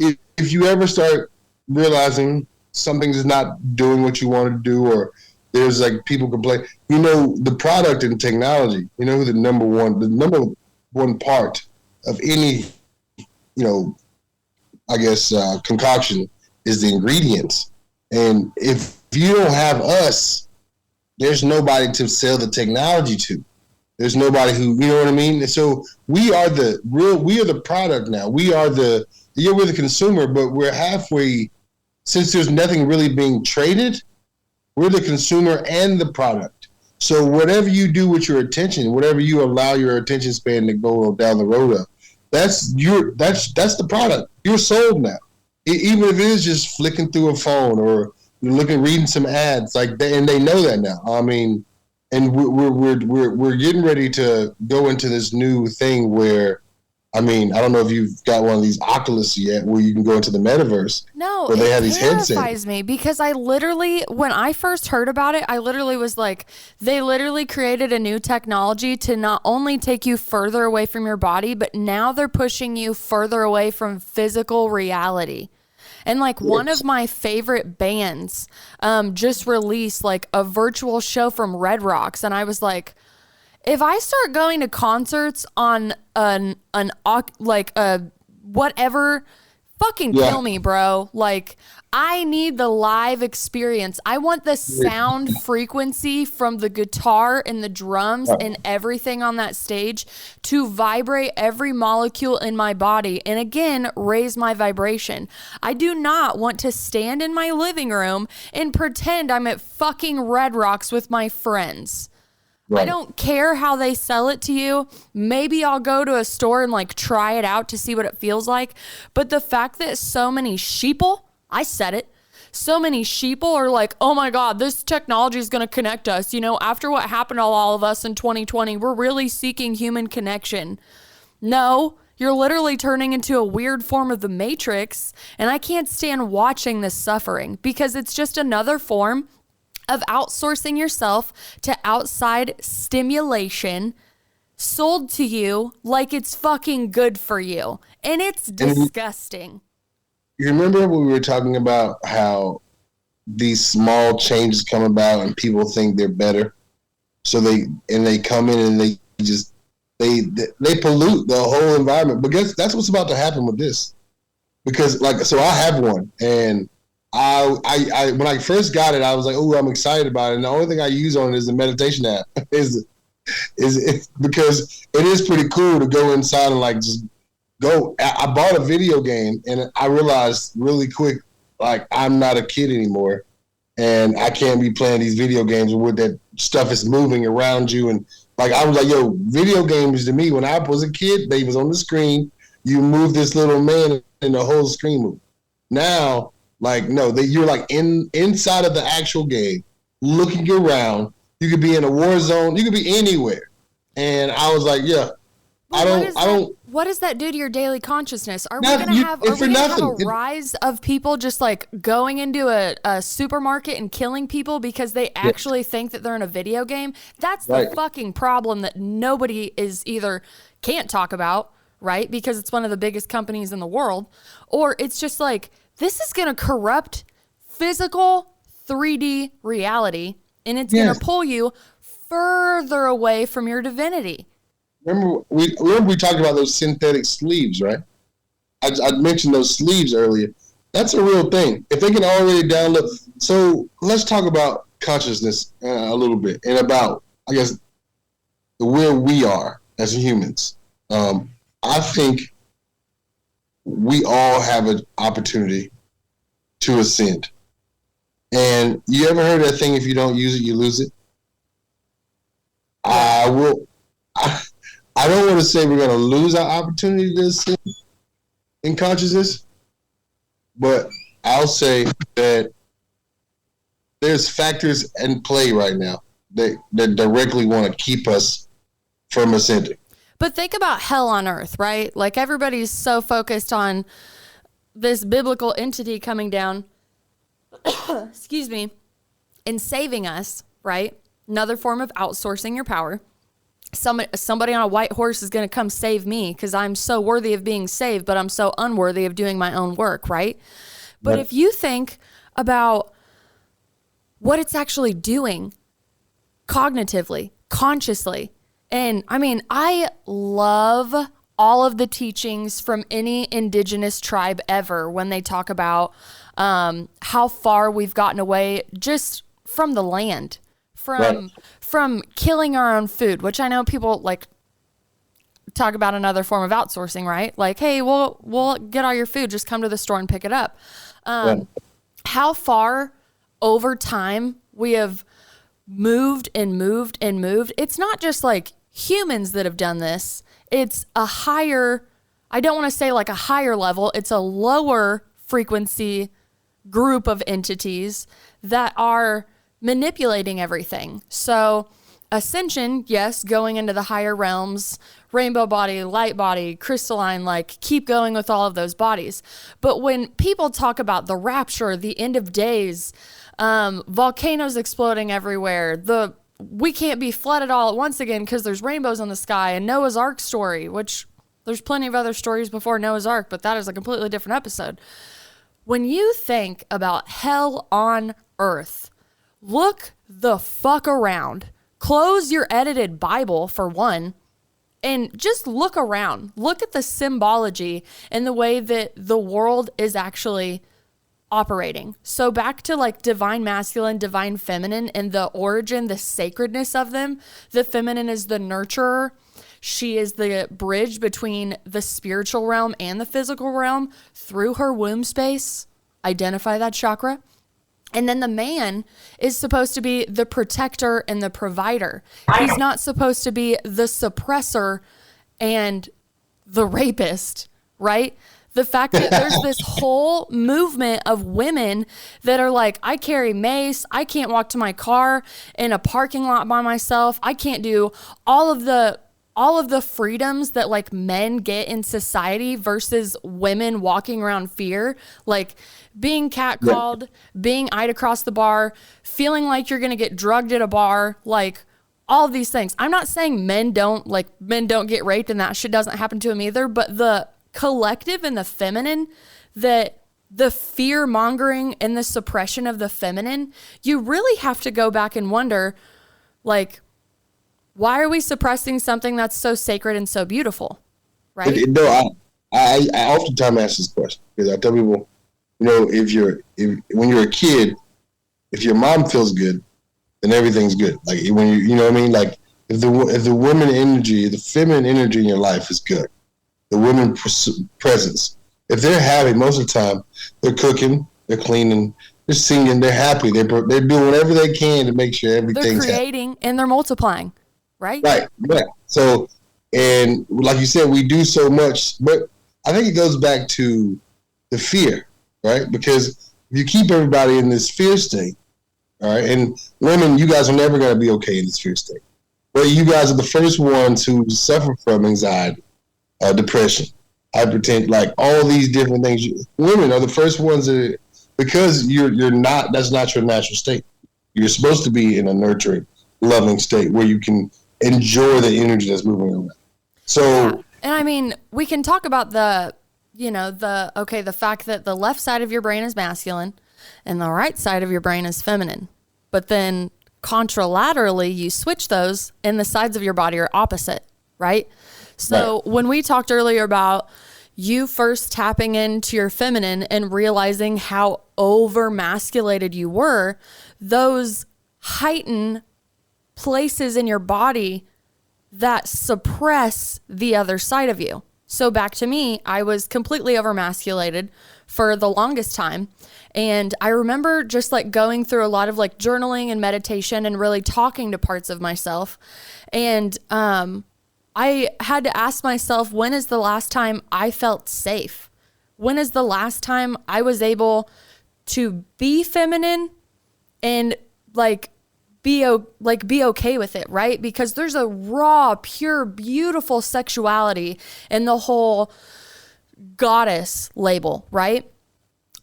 if you ever start realizing something's not doing what you want to do, or there's people complain, the product in technology, who the number one part of any, concoction is the ingredients. And if you don't have us, there's nobody to sell the technology to. There's nobody who, you know what I mean? And so we are the product now. We're the consumer, but we're halfway, since there's nothing really being traded, we're the consumer and the product. So whatever you do with your attention, whatever you allow your attention span to go down the road of, that's the product. You're sold now. Even if it is just flicking through a phone or reading some ads and they know that now. I mean, and we're getting ready to go into this new thing where, I don't know if you've got one of these Oculus yet, where you can go into the metaverse. No, where they have these headsets. It headsets. terrifies me because when I first heard about it, I literally was like, they literally created a new technology to not only take you further away from your body, but now they're pushing you further away from physical reality. And one of my favorite bands just released a virtual show from Red Rocks. And I was like, if I start going to concerts on whatever, fucking kill me, bro. I need the live experience. I want the sound frequency from the guitar and the drums and everything on that stage to vibrate every molecule in my body and again, raise my vibration. I do not want to stand in my living room and pretend I'm at fucking Red Rocks with my friends. Right. I don't care how they sell it to you. Maybe I'll go to a store and try it out to see what it feels like. But the fact that so many sheeple, I said it, so many sheeple are like, oh my God, this technology is going to connect us. After what happened to all of us in 2020, we're really seeking human connection. No, you're literally turning into a weird form of the Matrix. And I can't stand watching this suffering because it's just another form of outsourcing yourself to outside stimulation sold to you like it's fucking good for you. And it's disgusting. You remember when we were talking about how these small changes come about and people think they're better? So they come in and they pollute the whole environment. But guess that's what's about to happen with this. Because so I have one, and I when I first got it, I was like, oh, I'm excited about it. And the only thing I use on it is the meditation app. is because it is pretty cool to go inside and just I bought a video game and I realized really quick, like I'm not a kid anymore. And I can't be playing these video games where that stuff is moving around you. And like, I was like, yo, video games to me, when I was a kid, they was on the screen. You move this little man and the whole screen moved. Now, like, no, you're like inside of the actual game, looking around. You could be in a war zone. You could be anywhere. And I was like, yeah, what does that do to your daily consciousness? Are we going to have a rise of people just like going into a supermarket and killing people because they actually think that they're in a video game? That's the fucking problem that nobody is either can't talk about, right? Because it's one of the biggest companies in the world, or it's just like, this is going to corrupt physical 3D reality, and it's going to pull you further away from your divinity. Remember we talked about those synthetic sleeves, right? I mentioned those sleeves earlier. That's a real thing. If they can already download. So let's talk about consciousness a little bit and about, I guess, where we are as humans. I think we all have an opportunity to ascend. And you ever heard that thing, if you don't use it, you lose it? I don't want to say we're going to lose our opportunity to ascend in consciousness, but I'll say that there's factors in play right now that directly want to keep us from ascending. But think about hell on earth, right? Like everybody's so focused on this biblical entity coming down, excuse me, and saving us, right? Another form of outsourcing your power. Somebody on a white horse is going to come save me because I'm so worthy of being saved, but I'm so unworthy of doing my own work, right? But if you think about what it's actually doing cognitively, consciously, and I mean, I love all of the teachings from any indigenous tribe ever when they talk about how far we've gotten away just from the land, from killing our own food, which I know people like talk about another form of outsourcing, right? Like, hey, we'll get all your food, just come to the store and pick it up. How far over time we have moved and moved and moved. It's not just like humans that have done this. It's a higher, I don't want to say like a higher level, it's a lower frequency group of entities that are manipulating everything. So ascension, yes, going into the higher realms, rainbow body, light body, crystalline, like keep going with all of those bodies. But when people talk about the rapture, the end of days, volcanoes exploding everywhere, we can't be flooded all at once again because there's rainbows in the sky, and Noah's Ark story, which there's plenty of other stories before Noah's Ark, but that is a completely different episode. When you think about hell on earth, look the fuck around. Close your edited Bible for one, and just look around. Look at the symbology and the way that the world is actually operating. So back to like divine masculine, divine feminine, and the origin, the sacredness of them. The feminine is the nurturer. She is the bridge between the spiritual realm and the physical realm through her womb space. Identify that chakra. And then the man is supposed to be the protector and the provider. He's not supposed to be the suppressor and the rapist, right? The fact that there's this whole movement of women that are like, I carry mace. I can't walk to my car in a parking lot by myself. I can't do all of the freedoms that like men get in society versus women walking around fear, like being catcalled, being eyed across the bar, feeling like you're going to get drugged at a bar, like all of these things. I'm not saying men don't get raped and that shit doesn't happen to them either, but the collective and the feminine, that the fear mongering and the suppression of the feminine, you really have to go back and wonder, like, why are we suppressing something that's so sacred and so beautiful, right? I oftentimes ask this question because I tell people, you know, when you're a kid, if your mom feels good, then everything's good. Like when you know what I mean? Like if the woman energy, the feminine energy in your life is good, the women presence. If they're happy, most of the time, they're cooking, they're cleaning, they're singing, they're happy. They're doing whatever they can to make sure everything's they're creating happy. and they're multiplying, right? Right, yeah. So, and like you said, we do so much, but I think it goes back to the fear, right? Because if you keep everybody in this fear state, all right, and women, you guys are never going to be okay in this fear state. But you guys are the first ones who suffer from anxiety, depression, hypertension, like all these different things. Women are the first ones that, because you're not, that's not your natural state. You're supposed to be in a nurturing, loving state where you can enjoy the energy that's moving around. So, yeah. And I mean, we can talk about the fact that the left side of your brain is masculine and the right side of your brain is feminine. But then contralaterally, you switch those and the sides of your body are opposite, right? So when we talked earlier about you first tapping into your feminine and realizing how over-masculated you were, those heighten places in your body that suppress the other side of you. So back to me, I was completely over-masculated for the longest time. And I remember just like going through a lot of like journaling and meditation and really talking to parts of myself. And I had to ask myself, when is the last time I felt safe? When is the last time I was able to be feminine and be okay with it, right? Because there's a raw, pure, beautiful sexuality in the whole goddess label, right?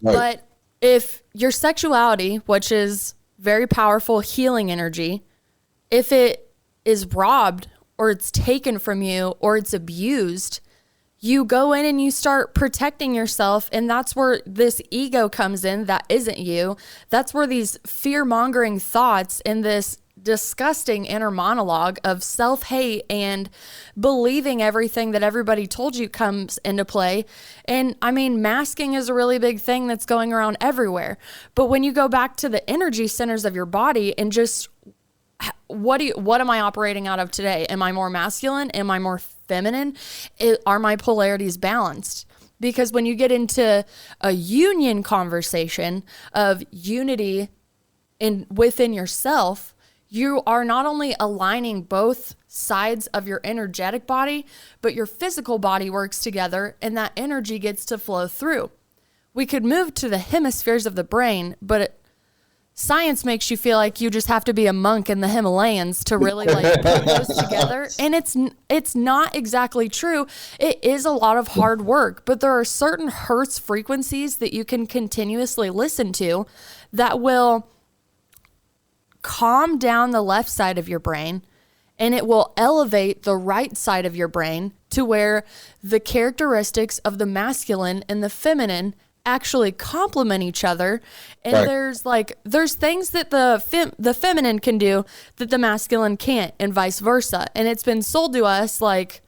But if your sexuality, which is very powerful healing energy, if it is robbed or it's taken from you or it's abused, you go in and you start protecting yourself. And that's where this ego comes in that isn't you. That's where these fear-mongering thoughts and this disgusting inner monologue of self-hate and believing everything that everybody told you comes into play. And I mean, masking is a really big thing that's going around everywhere. But when you go back to the energy centers of your body and just what am I operating out of today? Am I more masculine? Am I more feminine? Are my polarities balanced? Because when you get into a union conversation of unity within yourself, you are not only aligning both sides of your energetic body, but your physical body works together and that energy gets to flow through. We could move to the hemispheres of the brain, but science makes you feel like you just have to be a monk in the Himalayas to really like put those together. And it's not exactly true. It is a lot of hard work, but there are certain Hertz frequencies that you can continuously listen to that will calm down the left side of your brain, and it will elevate the right side of your brain to where the characteristics of the masculine and the feminine actually complement each other. And there's things that the feminine can do that the masculine can't, and vice versa. And it's been sold to us like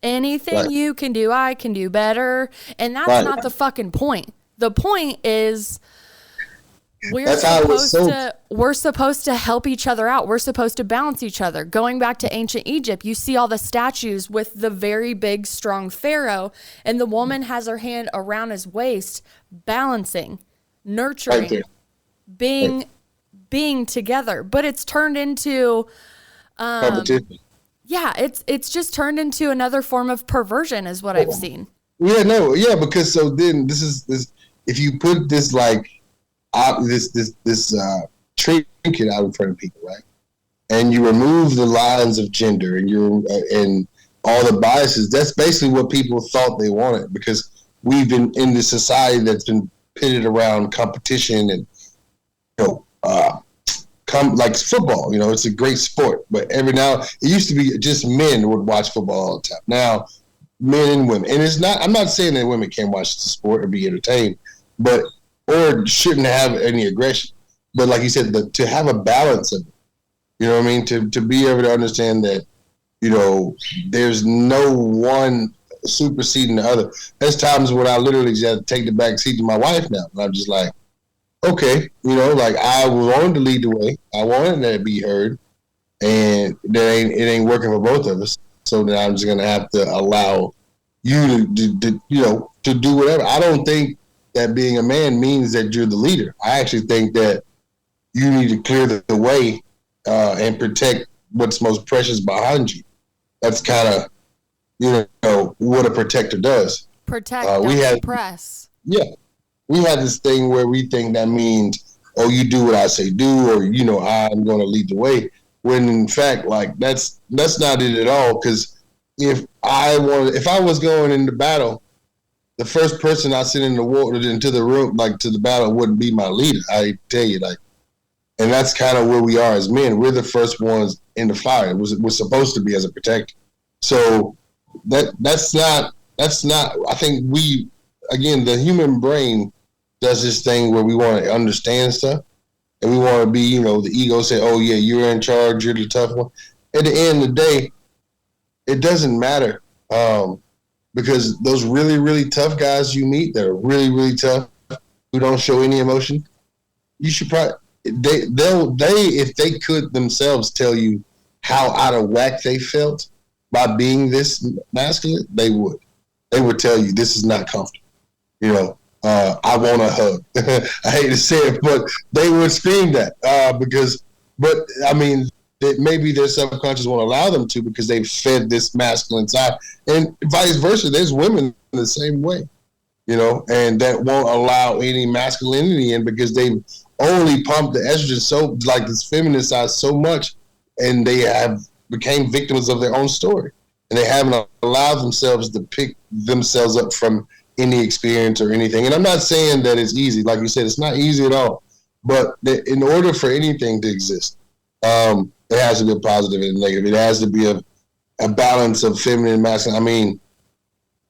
anything you can do, I can do better. And that's not the fucking point. The point is we're supposed to help each other out. We're supposed to balance each other. Going back to ancient Egypt, you see all the statues with the very big, strong pharaoh, and the woman has her hand around his waist, balancing, nurturing, being together. But it's turned into competition. Yeah, it's just turned into another form of perversion, is what I've seen. Because so then this if you put this like this trinket out in front of people, right? And you remove the lines of gender and all the biases. That's basically what people thought they wanted, because we've been in this society that's been pitted around competition and like football. It's a great sport, but every now it used to be just men would watch football all the time. Now men and women, and it's not. I'm not saying that women can't watch the sport or be entertained, or shouldn't have any aggression. But like you said, to have a balance of it, you know what I mean? To be able to understand that, there's no one superseding the other. There's times when I literally just take the back seat to my wife now. And I'm just like, okay, like I wanted to lead the way. I wanted that to be heard. And it ain't working for both of us. so then I'm just gonna have to allow you to do whatever. I don't think that being a man means that you're the leader. I actually think that you need to clear the way and protect what's most precious behind you. That's kind of what a protector does. Protect, don't suppress. Yeah, we have this thing where we think that means, oh, you do what I say do, or I'm going to lead the way. When in fact, like that's not it at all. Because if I was going into battle, the first person I sent into the room, like to the battle, wouldn't be my leader. I tell you, like, and that's kind of where we are as men. We're the first ones in the fire. We're supposed to be as a protector. So that's not. I think the human brain does this thing where we want to understand stuff, and we want to be, the ego say, "Oh yeah, you're in charge. You're the tough one." At the end of the day, it doesn't matter. Because those really, really tough guys you meet that are really, really tough, who don't show any emotion, you should probably if they could themselves tell you how out of whack they felt by being this masculine, they would. They would tell you this is not comfortable. I want a hug. I hate to say it, but they would scream that but I mean. That maybe their subconscious won't allow them to because they've fed this masculine side, and vice versa. There's women the same way, and that won't allow any masculinity in because they've only pumped the estrogen so like this feminine side so much, and they have became victims of their own story, and they haven't allowed themselves to pick themselves up from any experience or anything. And I'm not saying that it's easy. Like you said, it's not easy at all. But in order for anything to exist, it has to be a positive and a negative. It has to be a balance of feminine and masculine. I mean,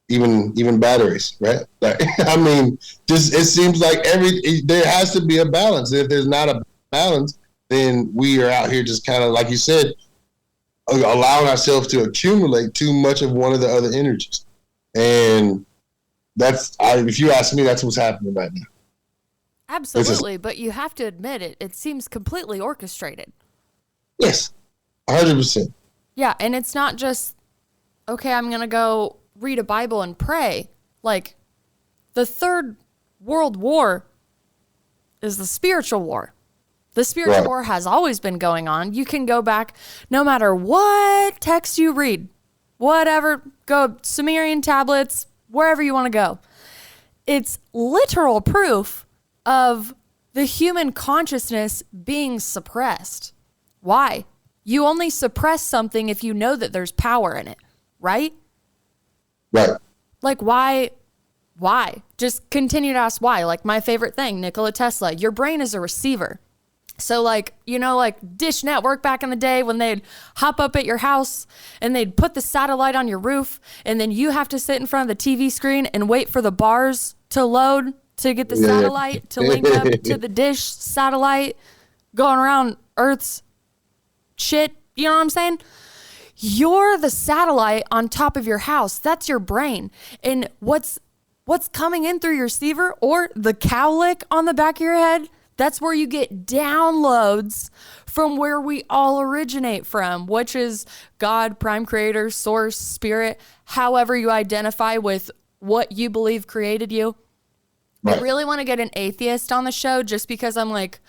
even batteries, right? Like, I mean, just it seems like there has to be a balance. If there's not a balance, then we are out here just kind of, like you said, allowing ourselves to accumulate too much of one of the other energies. And if you ask me, that's what's happening right now. Absolutely, but you have to admit it. It seems completely orchestrated. Yes, 100%. Yeah, and it's not just, okay, I'm going to go read a Bible and pray. Like, the Third World War is the spiritual war. The spiritual war has always been going on. You can go back, no matter what text you read, whatever, go Sumerian tablets, wherever you want to go. It's literal proof of the human consciousness being suppressed. Why? You only suppress something if you know that there's power in it, right? Right. Like, why? Just continue to ask why. Like, my favorite thing, Nikola Tesla, your brain is a receiver. So, like Dish Network back in the day when they'd hop up at your house and they'd put the satellite on your roof, and then you have to sit in front of the TV screen and wait for the bars to load to get the satellite to link up to the Dish satellite going around Earth's shit, you know what I'm saying? You're the satellite on top of your house. That's your brain. And what's coming in through your receiver or the cowlick on the back of your head, that's where you get downloads from where we all originate from, which is God, prime creator, source, spirit, however you identify with what you believe created you. Right. I really want to get an atheist on the show just because I'm like,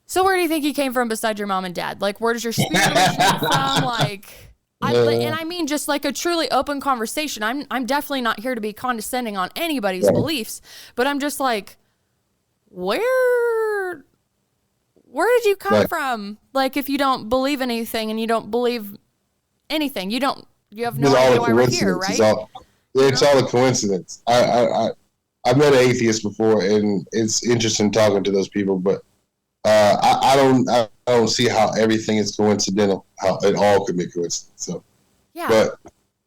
so where do you think you came from besides your mom and dad? Like, where does your spirit originate from? Like, and I mean just like a truly open conversation. I'm definitely not here to be condescending on anybody's beliefs, but I'm just like, where did you come from? Like, if you don't believe anything and you don't believe anything, you have no idea why we're here, right? It's all a coincidence. I've met an atheist before, and it's interesting talking to those people, but I don't see how everything is coincidental, how it all could be coincidence. So, yeah, but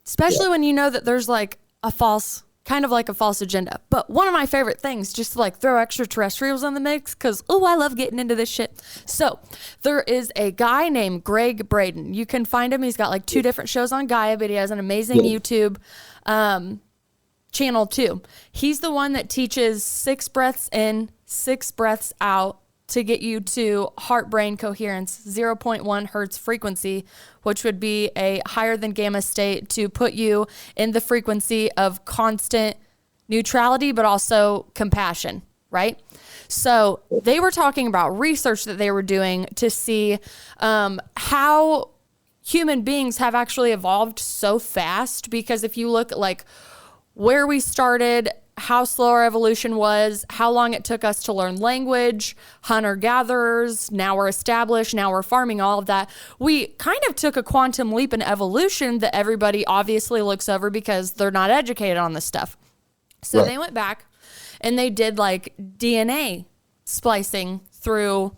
especially when you know that there's like a false agenda. But one of my favorite things, just to like throw extraterrestrials in the mix, because I love getting into this shit. So there is a guy named Greg Braden. You can find him. He's got like 2 different shows on Gaia, but he has an amazing YouTube channel too. He's the one that teaches 6 breaths in, 6 breaths out to get you to heart-brain coherence, 0.1 hertz frequency, which would be a higher than gamma state to put you in the frequency of constant neutrality, but also compassion, right? So they were talking about research that they were doing to see how human beings have actually evolved so fast. Because if you look at like where we started, how slow our evolution was, how long it took us to learn language, hunter-gatherers, now we're established, now we're farming, all of that. We kind of took a quantum leap in evolution that everybody obviously looks over because they're not educated on this stuff. So they went back and they did like DNA splicing through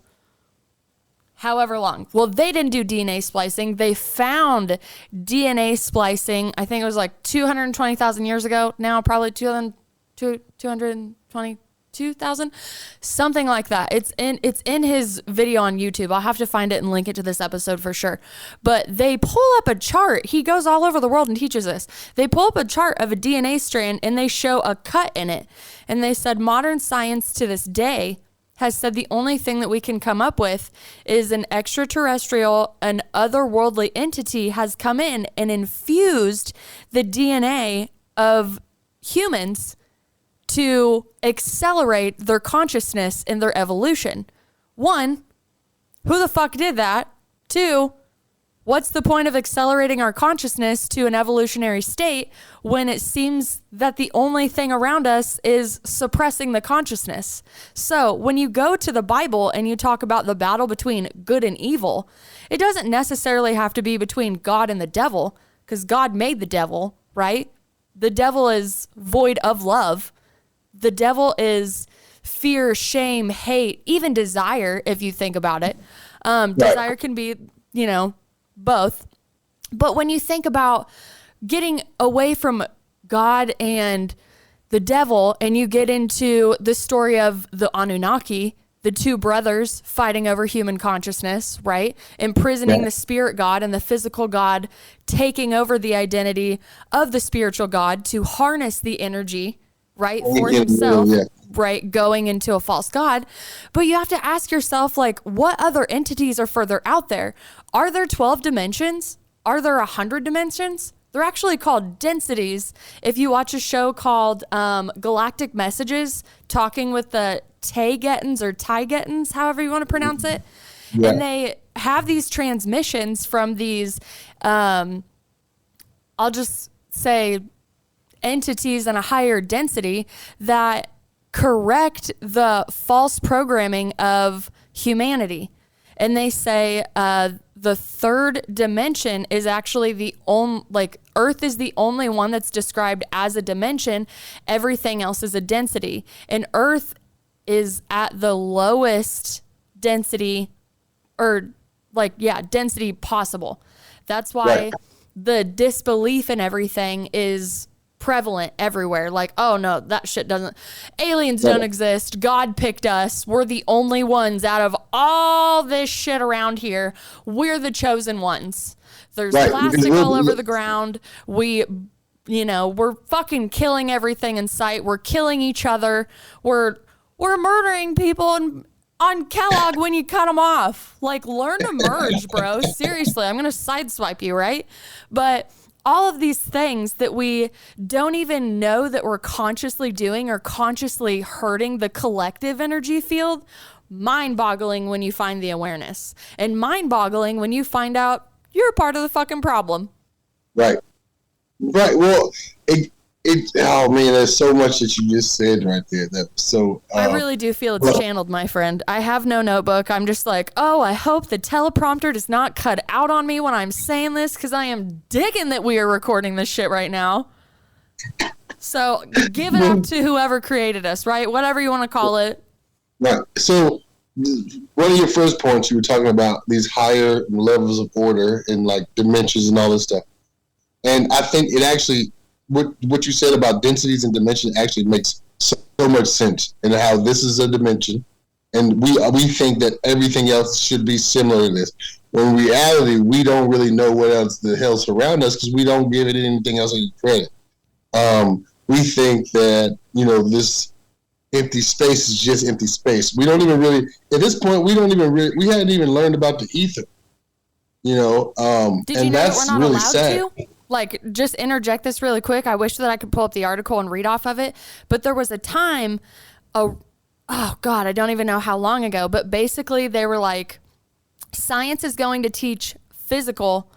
however long. Well, they didn't do DNA splicing. They found DNA splicing, I think it was like 220,000 years ago. Now probably 222,000, something like that. It's in his video on YouTube. I'll have to find it and link it to this episode for sure. But they pull up a chart. He goes all over the world and teaches this. They pull up a chart of a DNA strand and they show a cut in it. And they said modern science to this day has said the only thing that we can come up with is an extraterrestrial, an otherworldly entity has come in and infused the DNA of humans to accelerate their consciousness in their evolution. One, who the fuck did that? Two, what's the point of accelerating our consciousness to an evolutionary state when it seems that the only thing around us is suppressing the consciousness? So when you go to the Bible and you talk about the battle between good and evil, it doesn't necessarily have to be between God and the devil, because God made the devil, right? The devil is void of love. The devil is fear, shame, hate, even desire, if you think about it. Desire can be, both. But when you think about getting away from God and the devil, and you get into the story of the Anunnaki, the two brothers fighting over human consciousness, right? Imprisoning the spirit God and the physical God, taking over the identity of the spiritual God to harness the energy, right, for himself, right, going into a false god. But you have to ask yourself, like, what other entities are further out there? Are there 12 dimensions? Are there 100 dimensions? They're actually called densities. If you watch a show called Galactic Messages, talking with the Taygetans or Taygetans, however you want to pronounce it, and they have these transmissions from these, I'll just say, entities in a higher density that correct the false programming of humanity. And they say the third dimension is actually the only, like, Earth is the only one that's described as a dimension. Everything else is a density. And Earth is at the lowest density, density possible. That's why the disbelief in everything is prevalent everywhere. Like, oh no, that shit doesn't, aliens don't exist, God picked us, we're the only ones out of all this shit around here, we're the chosen ones. There's plastic all over the ground, we're fucking killing everything in sight, we're killing each other, we're murdering people on Kellogg when you cut them off. Like, learn to merge, bro. Seriously, I'm gonna sideswipe you, right? But all of these things that we don't even know that we're consciously doing or consciously hurting the collective energy field, mind-boggling when you find the awareness. And mind-boggling when you find out you're a part of the fucking problem. Right. Well, oh man, there's so much that you just said right there. I really do feel it's channeled, my friend. I have no notebook. I'm just like, oh, I hope the teleprompter does not cut out on me when I'm saying this, because I am digging that we are recording this shit right now. So give it up to whoever created us, right? Whatever you want to call it. Right. So one of your first points, you were talking about these higher levels of order and like dimensions and all this stuff. And I think it actually, what you said about densities and dimensions actually makes so much sense, and how this is a dimension, and we think that everything else should be similar to this. When in reality, we don't really know what else the hell's around us, because we don't give it anything else any credit. We think that this empty space is just empty space. We don't even really, at this point, we hadn't even learned about the ether, you know? Did and you know that's that we're not really allowed sad. to? Like, just interject this really quick. I wish that I could pull up the article and read off of it. But there was a time, oh God, I don't even know how long ago, but basically they were like, science is going to teach physical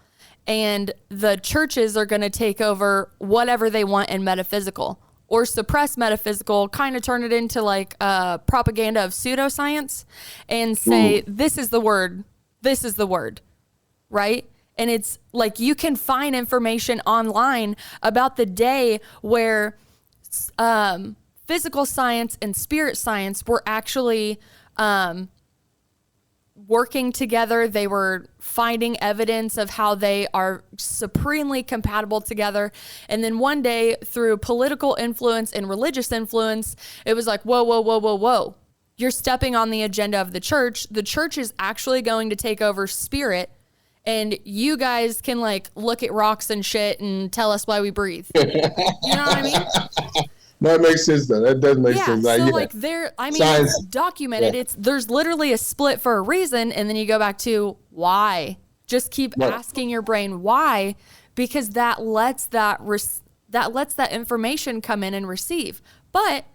and the churches are going to take over whatever they want in metaphysical, or suppress metaphysical, kind of turn it into like propaganda of pseudoscience and say, this is the word, right? And it's like, you can find information online about the day where physical science and spirit science were actually working together. They were finding evidence of how they are supremely compatible together. And then one day, through political influence and religious influence, it was like, whoa. You're stepping on the agenda of the church. The church is actually going to take over spirit. And you guys can like look at rocks and shit and tell us why we breathe. You know what I mean? That makes sense though. That does make sense. So like it's documented. Yeah. There's literally a split for a reason. And then you go back to why. Just keep asking your brain why, because that lets that information come in and receive. But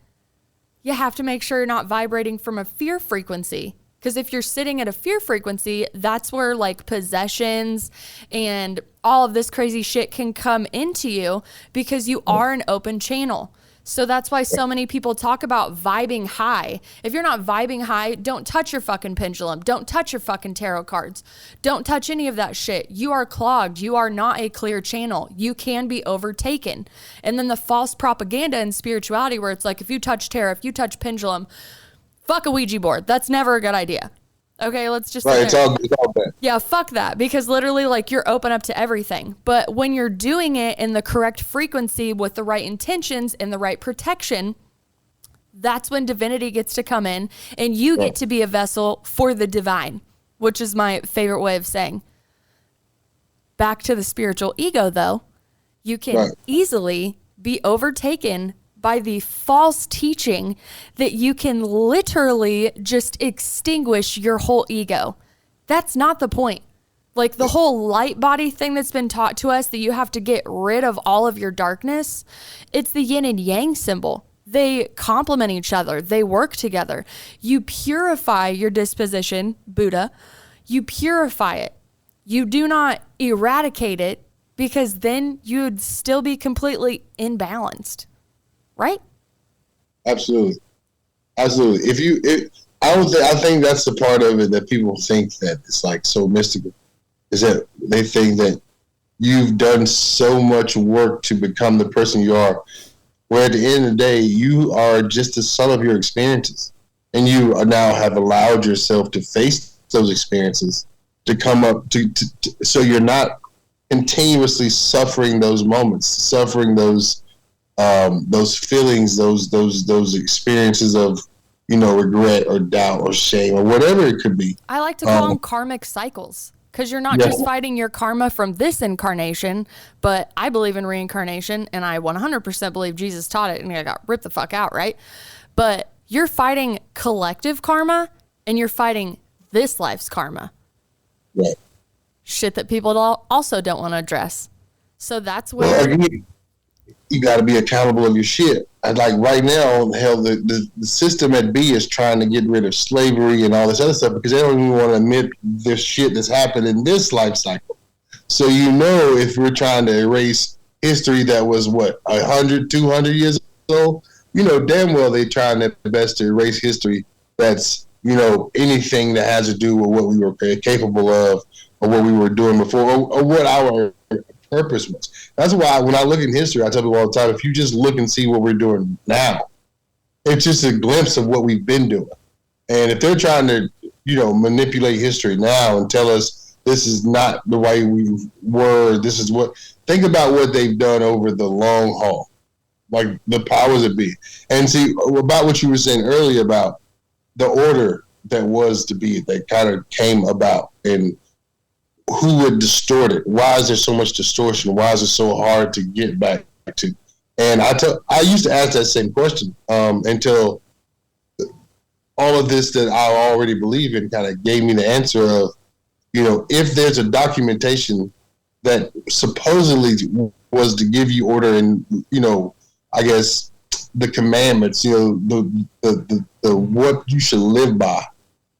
you have to make sure you're not vibrating from a fear frequency. Because if you're sitting at a fear frequency, that's where like possessions and all of this crazy shit can come into you, because you are an open channel. So that's why so many people talk about vibing high. If you're not vibing high, don't touch your fucking pendulum. Don't touch your fucking tarot cards. Don't touch any of that shit. You are clogged. You are not a clear channel. You can be overtaken. And then the false propaganda in spirituality where it's like, if you touch tarot, if you touch pendulum, fuck a Ouija board. That's never a good idea. Okay, let's just... Right, it's all bad. Yeah, fuck that. Because literally, like, you're open up to everything. But when you're doing it in the correct frequency with the right intentions and the right protection, that's when divinity gets to come in and you get to be a vessel for the divine, which is my favorite way of saying. Back to the spiritual ego, though, you can easily be overtaken by the false teaching that you can literally just extinguish your whole ego. That's not the point. Like the whole light body thing that's been taught to us, that you have to get rid of all of your darkness. It's the yin and yang symbol. They complement each other. They work together. You purify your disposition, Buddha. You purify it. You do not eradicate it, because then you'd still be completely imbalanced. Right? Absolutely. I think that's the part of it that people think that it's like so mystical, is that they think that you've done so much work to become the person you are, where at the end of the day, you are just the sum of your experiences. And you now have allowed yourself to face those experiences, to come up to so you're not continuously suffering those moments, suffering those feelings, those experiences of, you know, regret or doubt or shame or whatever it could be. I like to call them karmic cycles, because you're not just fighting your karma from this incarnation, but I believe in reincarnation, and I 100% believe Jesus taught it, and I got ripped the fuck out, right? But you're fighting collective karma, and you're fighting this life's karma. Right. Shit that people also don't want to address. So that's where... you got to be accountable of your shit. And like right now, hell, the system at B is trying to get rid of slavery and all this other stuff, because they don't even want to admit this shit that's happened in this life cycle. So, you know, if we're trying to erase history that was, 100, 200 years old, you know, damn well they're trying their best to erase history that's, you know, anything that has to do with what we were capable of or what we were doing before or what our purpose was. That's why when I look in history, I tell people all the time, if you just look and see what we're doing now, it's just a glimpse of what we've been doing. And if they're trying to, you know, manipulate history now and tell us this is not the way we were, this is what, think about what they've done over the long haul, like the powers that be. And see, about what you were saying earlier about the order that was to be, that kind of came about, and who would distort it? Why is there so much distortion? Why is it so hard to get back to? And I used to ask that same question until all of this that I already believe in kind of gave me the answer of, if there's a documentation that supposedly was to give you order and, I guess the commandments, the what you should live by.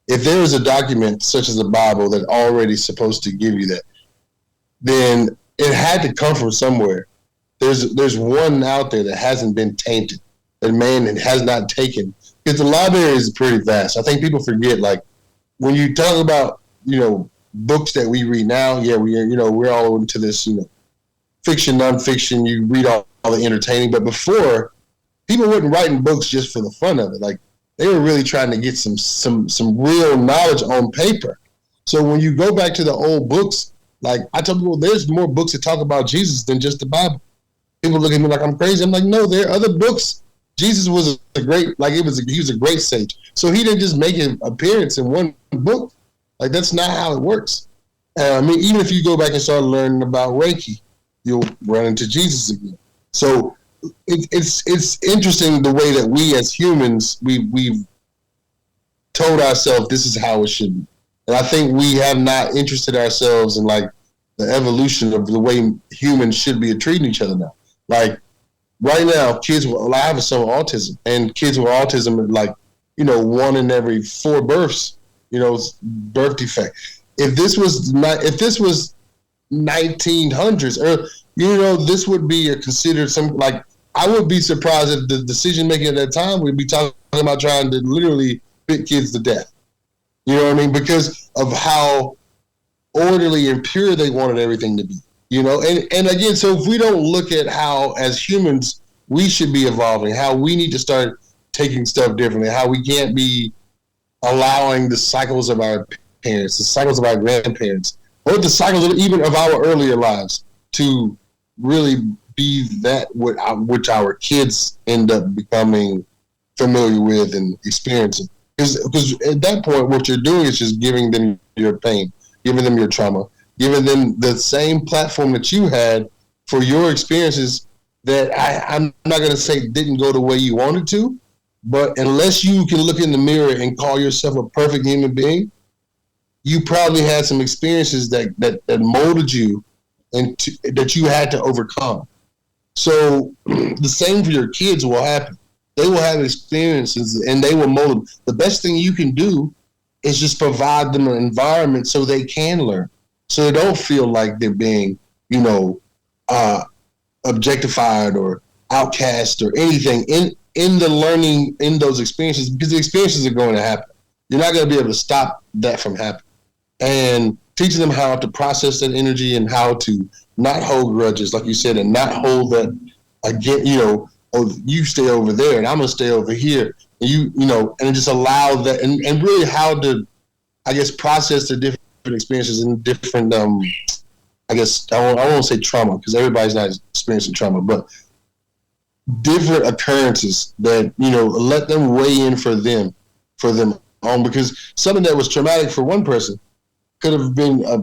If there is a document such as the Bible that already supposed to give you that, then it had to come from somewhere. There's one out there that hasn't been tainted, that man has not taken. Because the library is pretty vast. I think people forget, like, when you talk about, books that we read now, we're all into this, fiction, nonfiction, you read all the entertaining. But before, people weren't writing books just for the fun of it. Like, they were really trying to get some real knowledge on paper. So when you go back to the old books, like I tell people, there's more books that talk about Jesus than just the Bible. People look at me like I'm crazy. I'm like, no, there are other books. Jesus was he was a great sage. So he didn't just make an appearance in one book. Like, that's not how it works. Even if you go back and start learning about Reiki, you'll run into Jesus again. So it's interesting the way that we as humans, we've told ourselves this is how it should be. And I think we have not interested ourselves in, like, the evolution of the way humans should be treating each other now. Like, right now, I have a son with autism, and kids with autism are like, 1 in every 4 births, birth defect. If this was 1900s, or this would be considered some, like, I would be surprised if the decision making at that time would be talking about trying to literally beat kids to death. You know what I mean? Because of how orderly and pure they wanted everything to be. And again, so if we don't look at how, as humans, we should be evolving, how we need to start taking stuff differently, how we can't be allowing the cycles of our parents, the cycles of our grandparents, or the cycles of our earlier lives to really be that which our kids end up becoming familiar with and experiencing. Because at that point, what you're doing is just giving them your pain, giving them your trauma, giving them the same platform that you had for your experiences that I'm not going to say didn't go the way you wanted to, but unless you can look in the mirror and call yourself a perfect human being, you probably had some experiences that molded you and that you had to overcome. So the same for your kids will happen. They will have experiences and they will mold them. The best thing you can do is just provide them an environment so they can learn, so they don't feel like they're being, objectified or outcast or anything in the learning, in those experiences, because the experiences are going to happen. You're not going to be able to stop that from happening. And teaching them how to process that energy and how to not hold grudges, like you said, and not hold that again, you stay over there and I'm going to stay over here. And and just allow that and really how to, I guess, process the different experiences and different, I guess, I won't say trauma because everybody's not experiencing trauma, but different occurrences that, let them weigh in for them because something that was traumatic for one person could have been, a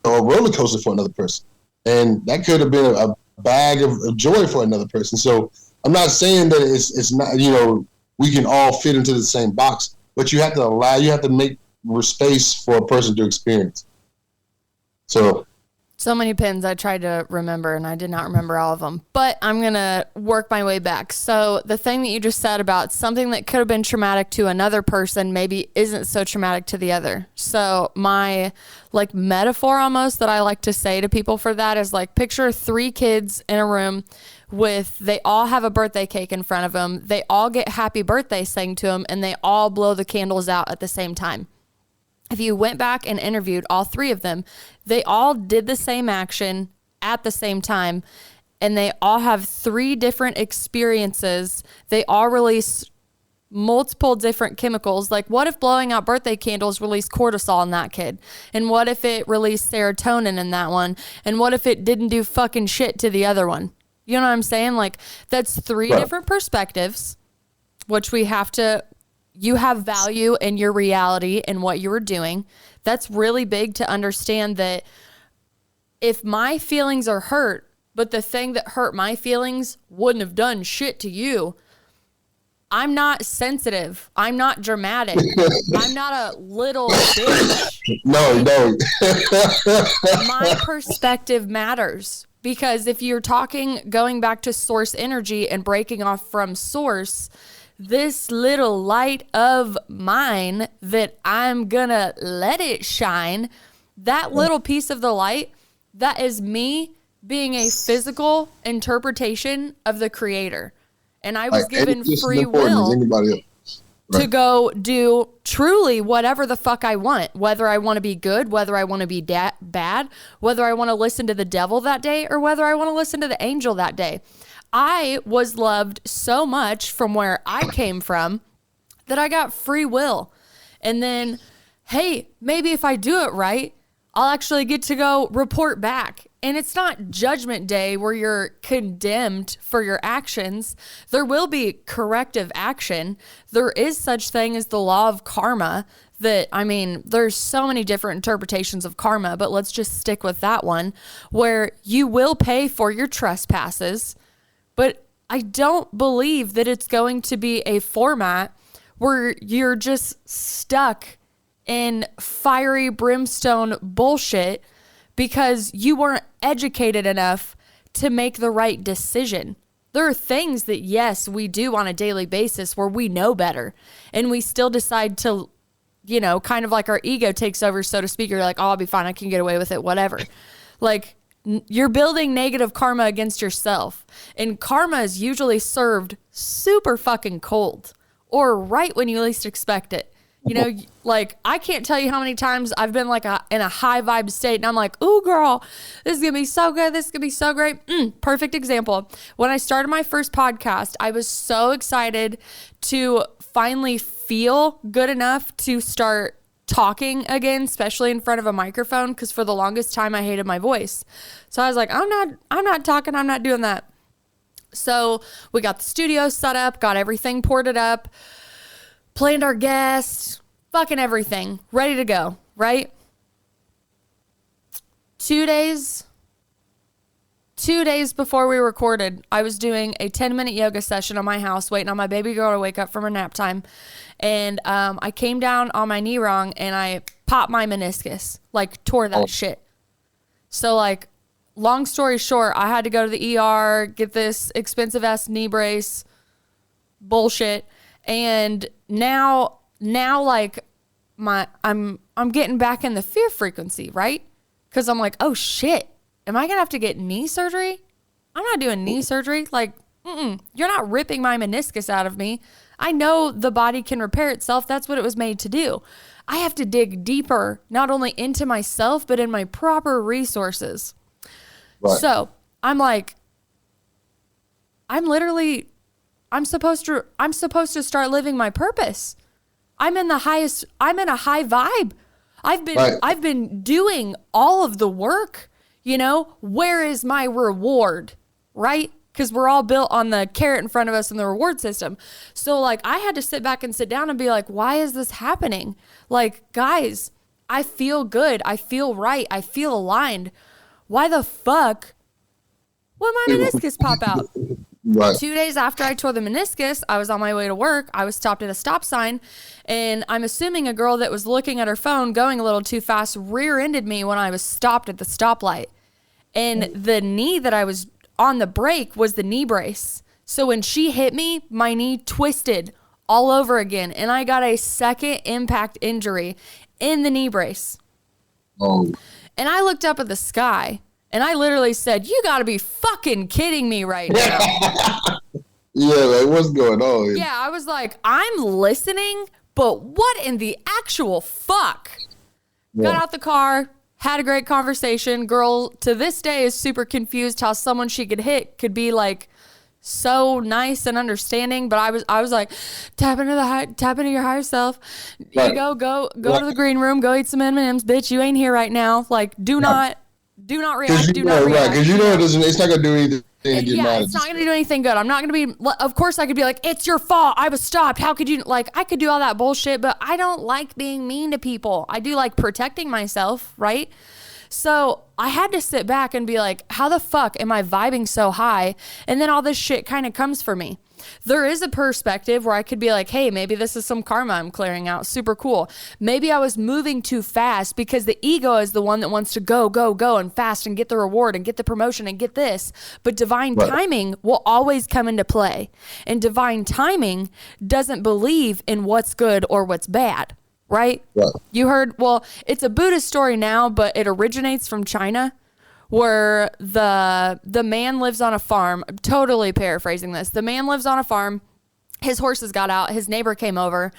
roller coaster for another person. And that could have been a bag of joy for another person. So I'm not saying that it's not, we can all fit into the same box, but you have to make space for a person to experience. So many pins I tried to remember, and I did not remember all of them. But I'm going to work my way back. So the thing that you just said about something that could have been traumatic to another person maybe isn't so traumatic to the other. So my metaphor almost that I like to say to people for that is picture 3 kids in a room they all have a birthday cake in front of them. They all get happy birthday sang to them, and they all blow the candles out at the same time. If you went back and interviewed all 3 of them, they all did the same action at the same time, and they all have 3 different experiences. They all release multiple different chemicals. Like, what if blowing out birthday candles released cortisol in that kid? And what if it released serotonin in that one? And what if it didn't do fucking shit to the other one? You know what I'm saying? That's 3 different perspectives, which you have value in your reality and what you were doing. That's really big to understand that if my feelings are hurt, but the thing that hurt my feelings wouldn't have done shit to you, I'm not sensitive. I'm not dramatic. I'm not a little bitch. No. My perspective matters, because if you're going back to source energy and breaking off from source, this little light of mine that I'm gonna let it shine, that little piece of the light, that is me being a physical interpretation of the creator. And I was given free will to go do truly whatever the fuck I want, whether I want to be good, whether I want to be bad, whether I want to listen to the devil that day, or whether I want to listen to the angel that day. I was loved so much from where I came from that I got free will. And then, hey, maybe if I do it right, I'll actually get to go report back. And it's not judgment day where you're condemned for your actions. There will be corrective action. There is such thing as the law of karma that, I mean, there's so many different interpretations of karma, but let's just stick with that one, where you will pay for your trespasses. But I don't believe that it's going to be a format where you're just stuck in fiery brimstone bullshit because you weren't educated enough to make the right decision. There are things that, yes, we do on a daily basis where we know better, and we still decide to, you know, kind of like our ego takes over, so to speak. You're like, oh, I'll be fine. I can get away with it, whatever. Like, you're building negative karma against yourself. And karma is usually served super fucking cold, or right when you least expect it. You know, like, I can't tell you how many times I've been like in a high vibe state, and I'm like, ooh, girl, this is going to be so good. This is going to be so great. Perfect example. When I started my first podcast, I was so excited to finally feel good enough to start talking again, especially in front of a microphone, because for the longest time I hated my voice. So I was like, I'm not talking. I'm not doing that. So we got the studio set up, got everything ported up, planned our guests, fucking everything, ready to go, right? 2 days before we recorded, I was doing a 10-minute yoga session on my house, waiting on my baby girl to wake up from her nap time. And I came down on my knee wrong, and I popped my meniscus, like tore that shit. So, like, long story short, I had to go to the ER, get this expensive ass knee brace bullshit. And now like I'm getting back in the fear frequency, right? Because I'm like, oh shit, am I gonna have to get knee surgery? I'm not doing knee surgery. Like, you're not ripping my meniscus out of me. I know the body can repair itself. That's what it was made to do. I have to dig deeper, not only into myself, but in my proper resources. Right. So I'm like, I'm supposed to start living my purpose. I'm in a high vibe. I've been doing all of the work, you know. Where is my reward? Right? Because we're all built on the carrot in front of us and the reward system. So like, I had to sit back and sit down and be like, why is this happening? Like, guys, I feel good. I feel right. I feel aligned. Why the fuck would my meniscus pop out? Right. 2 days after I tore the meniscus, I was on my way to work. I was stopped at a stop sign, and I'm assuming a girl that was looking at her phone going a little too fast rear-ended me when I was stopped at the stoplight. And the knee that I was on the brake was the knee brace. So when she hit me, my knee twisted all over again, and I got a second impact injury in the knee brace. Oh. And I looked up at the sky, and I literally said, you got to be fucking kidding me right now. Yeah, like, what's going on? Yeah, I was like, I'm listening, but what in the actual fuck? Yeah. Got out the car, had a great conversation. Girl, to this day, is super confused how someone she could hit could be like so nice and understanding. But I was like, tap into your higher self. Right. You go to the green room, go eat some M&Ms, bitch. You ain't here right now. Like, do not react. Do not react. Because you know it's not gonna do anything. Yeah, it's not going to do anything good. I'm not going to be, of course I could be like, it's your fault. I was stopped. How could you, like, I could do all that bullshit, but I don't like being mean to people. I do like protecting myself, right? So I had to sit back and be like, how the fuck am I vibing so high? And then all this shit kind of comes for me. there is a perspective where I could be like, hey, maybe this is some karma I'm clearing out. Super cool. Maybe I was moving too fast because the ego is the one that wants to go, go, go and fast and get the reward and get the promotion and get this. But divine timing will always come into play. And divine timing doesn't believe in what's good or what's bad, right? You heard, well, it's a Buddhist story now, but it originates from China, where the man lives on a farm. I'm totally paraphrasing this. The man lives on a farm. His horses got out. His neighbor came over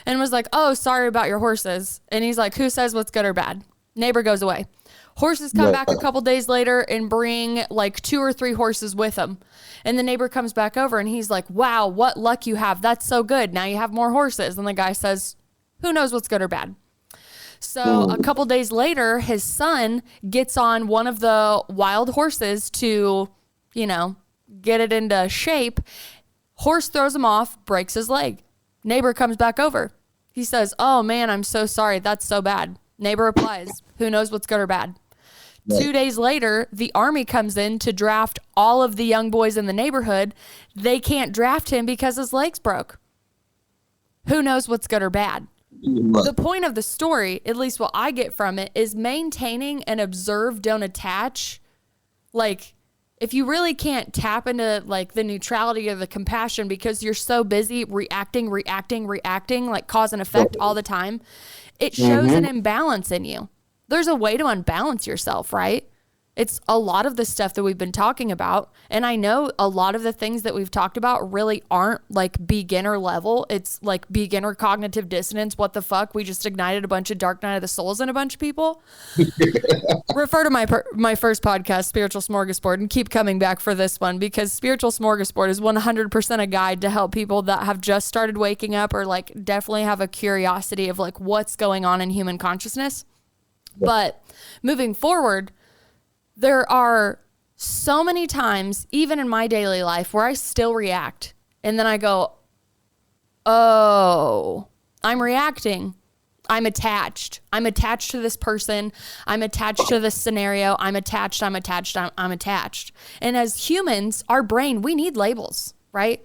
and was like, oh, sorry about your horses. And he's like, who says what's good or bad? Neighbor goes away. Horses come back a couple days later and bring like 2 or 3 horses with them. And the neighbor comes back over and he's like, wow, what luck you have. That's so good. Now you have more horses. And the guy says, who knows what's good or bad? So a couple days later, his son gets on one of the wild horses to, you know, get it into shape. Horse throws him off, breaks his leg. Neighbor comes back over. He says, oh man, I'm so sorry. That's so bad. Neighbor replies, who knows what's good or bad? 2 days later, the army comes in to draft all of the young boys in the neighborhood. They can't draft him because his leg's broke. Who knows what's good or bad? The point of the story, at least what I get from it, is maintaining and observe, don't attach. Like, if you really can't tap into like the neutrality or the compassion because you're so busy reacting, like cause and effect all the time, it shows an imbalance in you. There's a way to unbalance yourself, right? It's a lot of the stuff that we've been talking about. And I know a lot of the things that we've talked about really aren't like beginner level. It's like beginner cognitive dissonance. What the fuck? We just ignited a bunch of dark night of the souls in a bunch of people. Refer to my first podcast, Spiritual Smorgasbord, and keep coming back for this one, because Spiritual Smorgasbord is 100% a guide to help people that have just started waking up or like definitely have a curiosity of like what's going on in human consciousness. But moving forward, there are so many times, even in my daily life, where I still react. And then I go, oh, I'm reacting. I'm attached. I'm attached to this person. I'm attached to this scenario. I'm attached. I'm attached. And as humans, our brain, we need labels, right?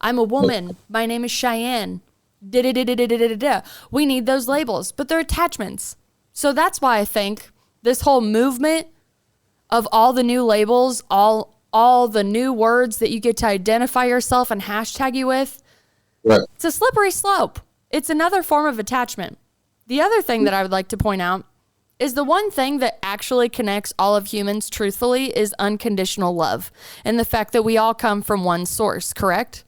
I'm a woman. My name is Cheyenne. We need those labels, but they're attachments. So that's why I think this whole movement of all the new labels, all the new words that you get to identify yourself and hashtag you with, it's a slippery slope. It's another form of attachment. The other thing that I would like to point out is the one thing that actually connects all of humans truthfully is unconditional love and the fact that we all come from one source, correct?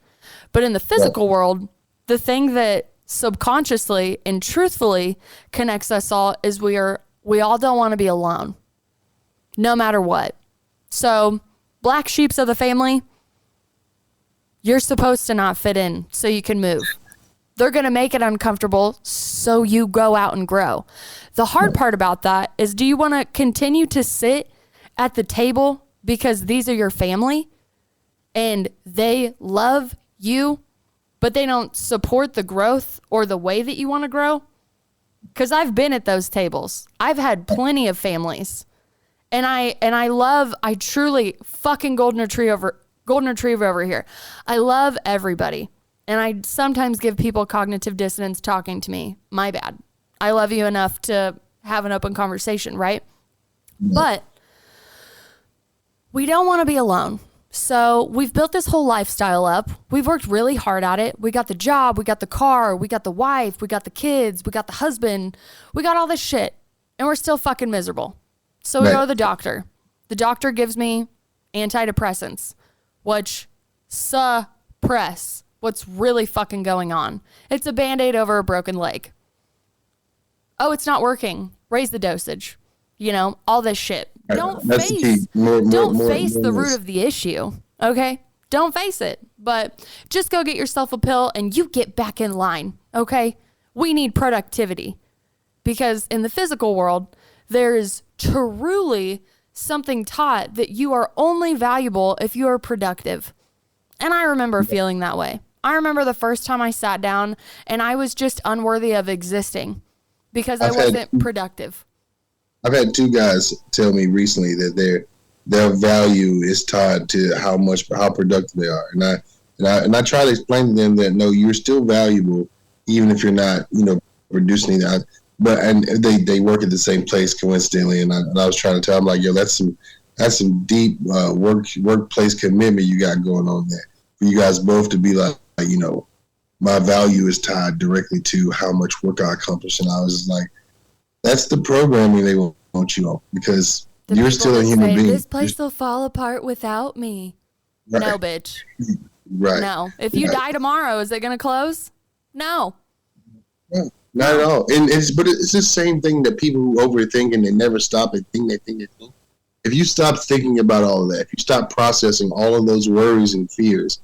But in the physical world, the thing that subconsciously and truthfully connects us all is we all don't want to be alone, no matter what. So black sheeps of the family, you're supposed to not fit in so you can move. They're going to make it uncomfortable so you go out and grow. The hard part about that is, do you want to continue to sit at the table because these are your family and they love you, but they don't support the growth or the way that you want to grow? Because I've been at those tables. I've had plenty of families. And I truly fucking golden retriever over here. I love everybody. And I sometimes give people cognitive dissonance talking to me. My bad. I love you enough to have an open conversation, right? But we don't want to be alone. So we've built this whole lifestyle up. We've worked really hard at it. We got the job, we got the car, we got the wife, we got the kids, we got the husband, we got all this shit. And we're still fucking miserable. So we go to the doctor. The doctor gives me antidepressants, which suppress what's really fucking going on. It's a Band-Aid over a broken leg. Oh, it's not working. Raise the dosage. You know, all this shit. Don't face the root of the issue, okay? Don't face it, but just go get yourself a pill and you get back in line, okay? We need productivity, because in the physical world, there's truly something taught that you are only valuable if you are productive. And I remember feeling that way. I remember the first time I sat down and I was just unworthy of existing because I wasn't productive. I've had 2 guys tell me recently that their value is tied to how productive they are, and And I try to explain to them that, no, you're still valuable, even if you're not, producing that. But, and they work at the same place coincidentally. And I was trying to tell them, like, yo, that's some deep workplace commitment you got going on there. For you guys both to be like, my value is tied directly to how much work I accomplish. And I was just like, that's the programming they want you on, because you're still a human being. This place will fall apart without me. Right. No, bitch. Right. No. If you die tomorrow, is it going to close? No. No, not at all. But it's the same thing that people who overthink and they never stop and think. If you stop thinking about all of that, if you stop processing all of those worries and fears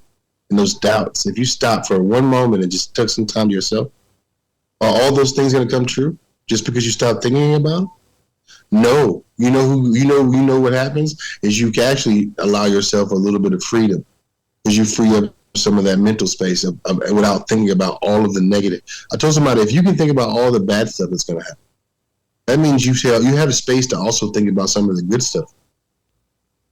and those doubts, if you stop for one moment and just took some time to yourself, are all those things going to come true just because you stop thinking about them? No. You know what happens is you can actually allow yourself a little bit of freedom, because you free up some of that mental space of without thinking about all of the negative. I told somebody, if you can think about all the bad stuff that's going to happen, that means you have a space to also think about some of the good stuff.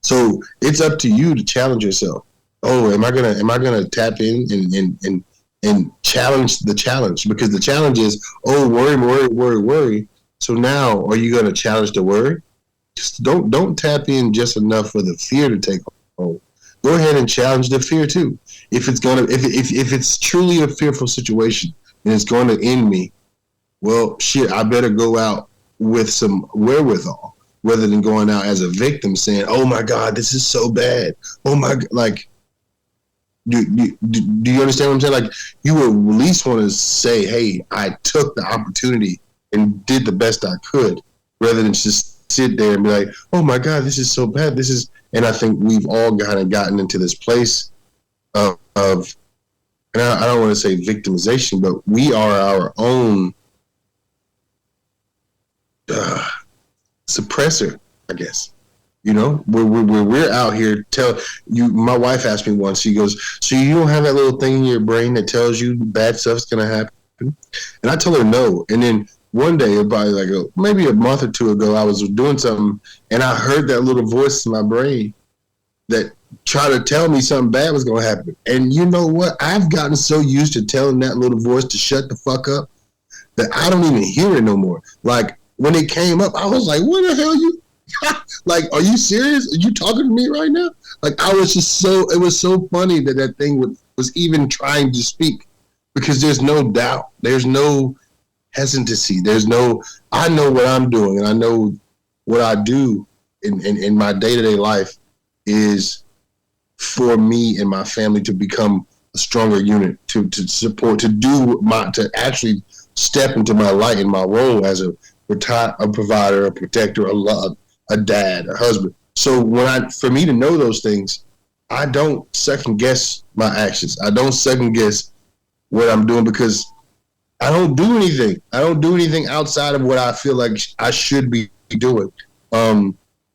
So it's up to you to challenge yourself. Oh, am I gonna tap in and challenge the challenge? Because the challenge is, worry. So now, are you gonna challenge the worry? Just don't tap in just enough for the fear to take hold. Go ahead and challenge the fear too. If it's truly a fearful situation and it's going to end me, well, shit, I better go out with some wherewithal, rather than going out as a victim saying, oh my God, this is so bad. Oh my God, like, do you understand what I'm saying? Like, you would at least want to say, hey, I took the opportunity and did the best I could, rather than just sit there and be like, oh my God, this is so bad. And I think we've all kind of gotten into this place of and I don't want to say victimization, but we are our own suppressor, I guess. We're out here. My wife asked me once, she goes, so you don't have that little thing in your brain that tells you bad stuff's gonna happen? And I told her no. And then one day, probably maybe a month or two ago, I was doing something and I heard that little voice in my brain that tried to tell me something bad was gonna happen. And you know what? I've gotten so used to telling that little voice to shut the fuck up that I don't even hear it no more. Like, when it came up, I was like, what the hell you, like, are you serious? Are you talking to me right now? Like, it was so funny that thing was even trying to speak, because there's no doubt. There's no hesitancy. I know what I'm doing, and I know what I do in my day-to-day life is for me and my family to become a stronger unit, to support, to actually step into my light and my role as a provider, a protector, a dad, a husband. So for me to know those things, I don't second guess my actions. I don't second guess what I'm doing, because I don't do anything. I don't do anything outside of what I feel like I should be doing. And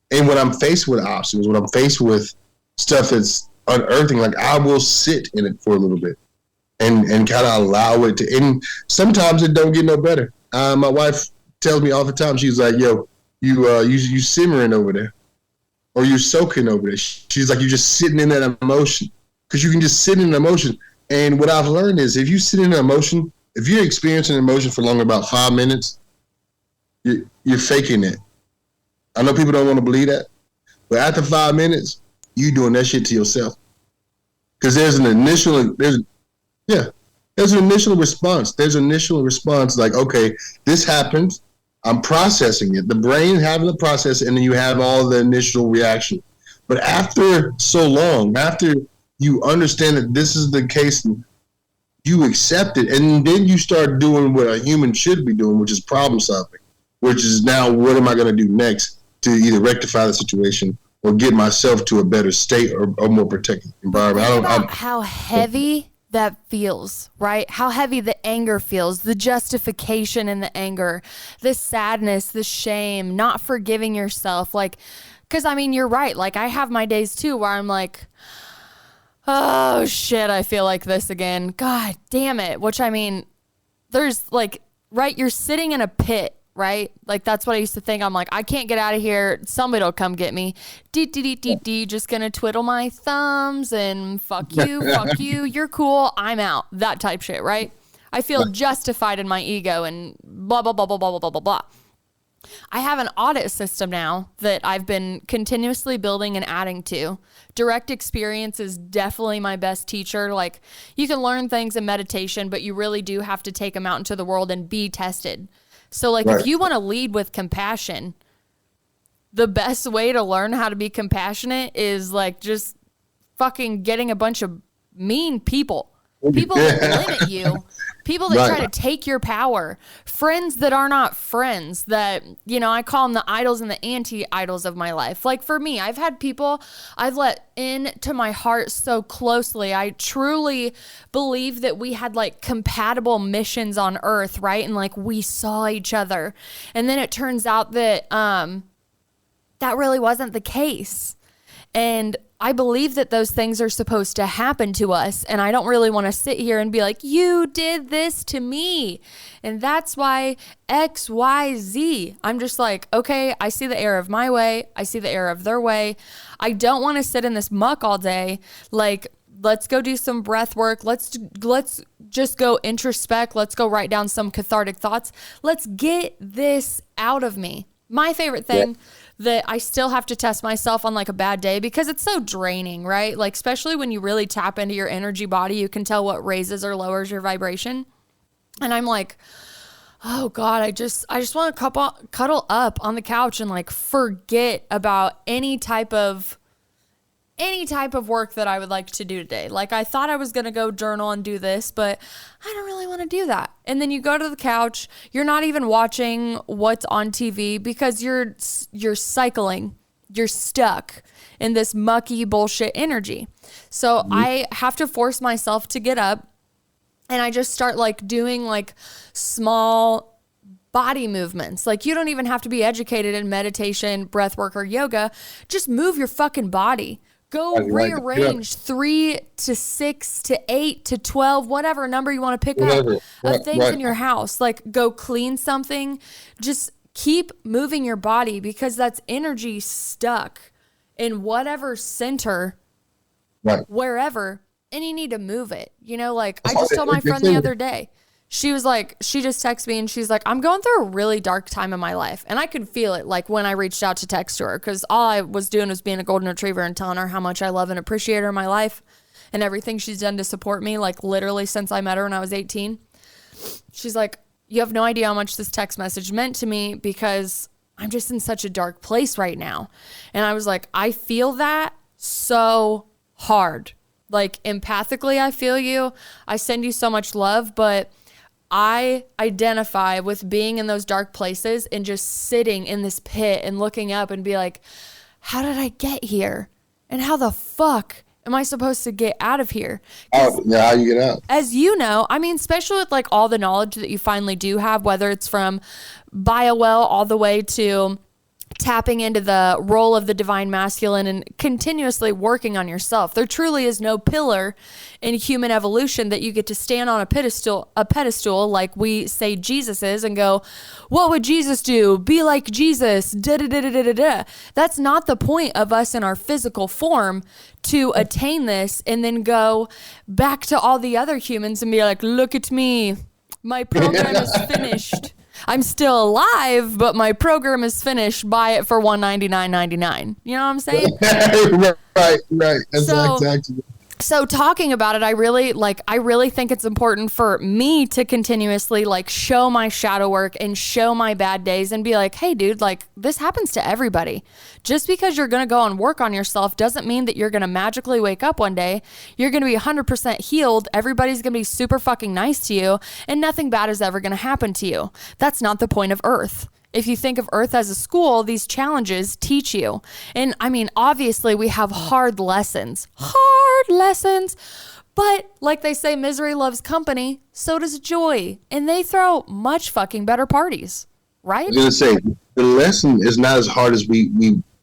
when I'm faced with obstacles, when I'm faced with stuff that's unearthing, like, I will sit in it for a little bit and kind of allow it to. And sometimes it don't get no better. My wife tells me all the time, she's like, yo, you simmering over there, or you're soaking over there. She's like, you're just sitting in that emotion, because you can just sit in an emotion. And what I've learned is, if you sit in an emotion, if you're experiencing an emotion for longer about 5 minutes, you're faking it. I know people don't want to believe that, but after 5 minutes, you doing that shit to yourself, because there's an initial response. There's an initial response, like, okay, this happened. I'm processing it. The brain having the process, and then you have all the initial reaction. But after so long, after you understand that this is the case, you accept it, and then you start doing what a human should be doing, which is problem solving, which is, now what am I going to do next to either rectify the situation or get myself to a better state or more protected environment. Think about how heavy that feels, right? How heavy the anger feels, the justification in the anger, the sadness, the shame, not forgiving yourself. Like, because I mean, you're right. Like, I have my days too where I'm like, oh shit, I feel like this again. God damn it. Which, I mean, there's like, right, you're sitting in a pit right? Like, that's what I used to think. I'm like, I can't get out of here. Somebody will come get me. Just going to twiddle my thumbs and fuck you. You're cool. I'm out. That type shit, right? I feel justified in my ego and blah, blah, blah, blah, blah, blah, blah, blah. I have an audit system now that I've been continuously building and adding to. Direct experience is definitely my best teacher. Like, you can learn things in meditation, but you really do have to take them out into the world and be tested. So, like, if you want to lead with compassion, the best way to learn how to be compassionate is, like, just fucking getting a bunch of mean people that limit you. People that try to take your power, friends that are not friends, that, you know, I call them the idols and the anti-idols of my life. Like, for me, I've had people I've let into my heart so closely. I truly believe that we had like compatible missions on earth, right? And like, we saw each other. And then it turns out that that really wasn't the case. And I believe that those things are supposed to happen to us. And I don't really want to sit here and be like, you did this to me. And that's why X, Y, Z. I'm just like, okay, I see the error of my way. I see the error of their way. I don't want to sit in this muck all day. Like, let's go do some breath work. Let's just go introspect. Let's go write down some cathartic thoughts. Let's get this out of me. My favorite thing that I still have to test myself on, like, a bad day, because it's so draining, right? Like, especially when you really tap into your energy body, you can tell what raises or lowers your vibration. And I'm like, oh God, I just want to cuddle up on the couch and like forget about any type of work that I would like to do today. Like, I thought I was going to go journal and do this, but I don't really want to do that. And then you go to the couch, you're not even watching what's on TV because you're cycling, you're stuck in this mucky bullshit energy. So I have to force myself to get up, and I just start like doing like small body movements. Like, you don't even have to be educated in meditation, breath work, or yoga. Just move your fucking body. Go rearrange 3 to 6 to 8 to 12, whatever number you want to pick up of things in your house. Like, go clean something. Just keep moving your body, because that's energy stuck in whatever center, wherever, and you need to move it. You know, like, I just told my friend the other day, she was like, she just texted me and she's like, I'm going through a really dark time in my life. And I could feel it, like, when I reached out to text her, because all I was doing was being a golden retriever and telling her how much I love and appreciate her in my life and everything she's done to support me, like, literally since I met her when I was 18. She's like, you have no idea how much this text message meant to me, because I'm just in such a dark place right now. And I was like, I feel that so hard. Like, empathically, I feel you. I send you so much love, but I identify with being in those dark places and just sitting in this pit and looking up and be like, how did I get here? And how the fuck am I supposed to get out of here? Oh, yeah, how you get out? As you know, I mean, especially with like all the knowledge that you finally do have, whether it's from BioWell all the way to tapping into the role of the divine masculine and continuously working on yourself. There truly is no pillar in human evolution that you get to stand on a pedestal like we say Jesus is and go, what would Jesus do? Be like Jesus. That's not the point of us in our physical form, to attain this and then go back to all the other humans and be like, look at me. My program is finished. I'm still alive, but my program is finished. Buy it for $199.99. You know what I'm saying? Right. Exactly. So talking about it, I really think it's important for me to continuously like show my shadow work and show my bad days and be like, hey dude, like, this happens to everybody. Just because you're going to go and work on yourself doesn't mean that you're going to magically wake up one day. You're going to be 100% healed. Everybody's going to be super fucking nice to you, and nothing bad is ever going to happen to you. That's not the point of Earth. If you think of Earth as a school, these challenges teach you. And I mean, obviously we have hard lessons, but like they say, misery loves company. So does joy. And they throw much fucking better parties, right? I was going to say, the lesson is not as hard as we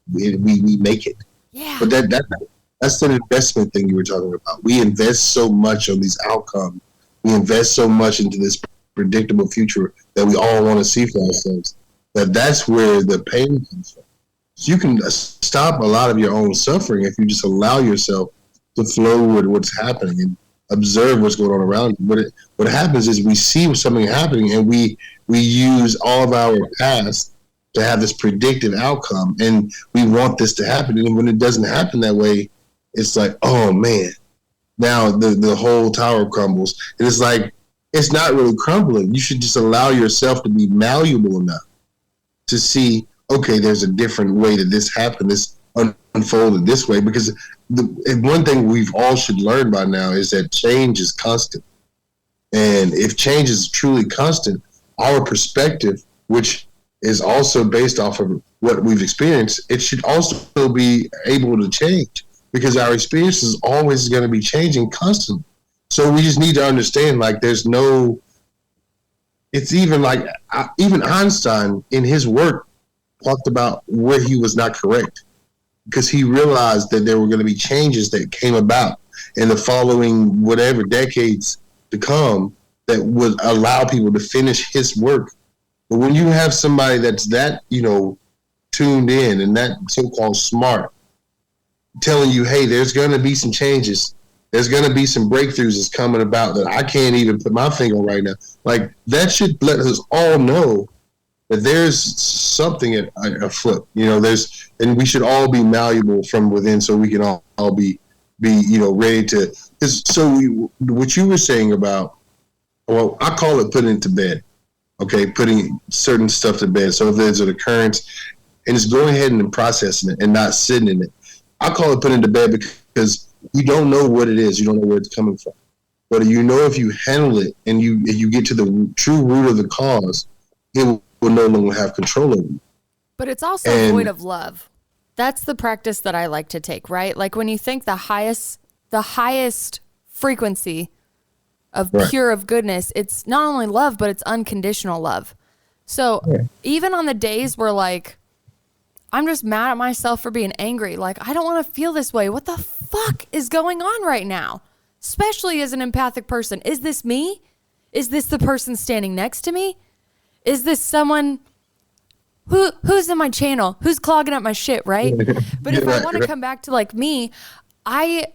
make it. Yeah. But that's the investment thing you were talking about. We invest so much on these outcomes. We invest so much into this predictable future that we all want to see for ourselves. that's where the pain comes from. So you can stop a lot of your own suffering if you just allow yourself to flow with what's happening and observe what's going on around you. What happens is we see something happening and we use all of our past to have this predictive outcome, and we want this to happen. And when it doesn't happen that way, it's like, oh man, now the whole tower crumbles. And it's like, it's not really crumbling. You should just allow yourself to be malleable enough to see, okay, there's a different way that this happened, this unfolded this way. Because one thing we've all should learn by now is that change is constant. And if change is truly constant, our perspective, which is also based off of what we've experienced, it should also be able to change, because our experience is always going to be changing constantly. So we just need to understand, like, there's no, it's even like, even Einstein in his work talked about where he was not correct, because he realized that there were going to be changes that came about in the following whatever decades to come that would allow people to finish his work. But when you have somebody that's that, tuned in and that so-called smart, telling you, hey, there's going to be some changes, there's going to be some breakthroughs that's coming about that I can't even put my finger on right now. Like, that should let us all know that there's something afoot. And we should all be malleable from within, so we can all be ready to. What you were saying about, well, I call it putting it to bed. Okay, putting certain stuff to bed. So if there's an occurrence, and it's going ahead and processing it and not sitting in it. I call it putting it to bed because you don't know what it is. You don't know where it's coming from. But if you handle it and you get to the true root of the cause, it will no longer have control over you. But it's also void of love. That's the practice that I like to take, right? Like, when you think the highest frequency of pure of goodness, it's not only love, but it's unconditional love. So even on the days where, like, I'm just mad at myself for being angry, like, I don't want to feel this way. What the fuck is going on right now? Especially as an empathic person. Is this me? Is this the person standing next to me? Is this someone who's in my channel? Who's clogging up my shit, right? But if I want to come back to, like, me, I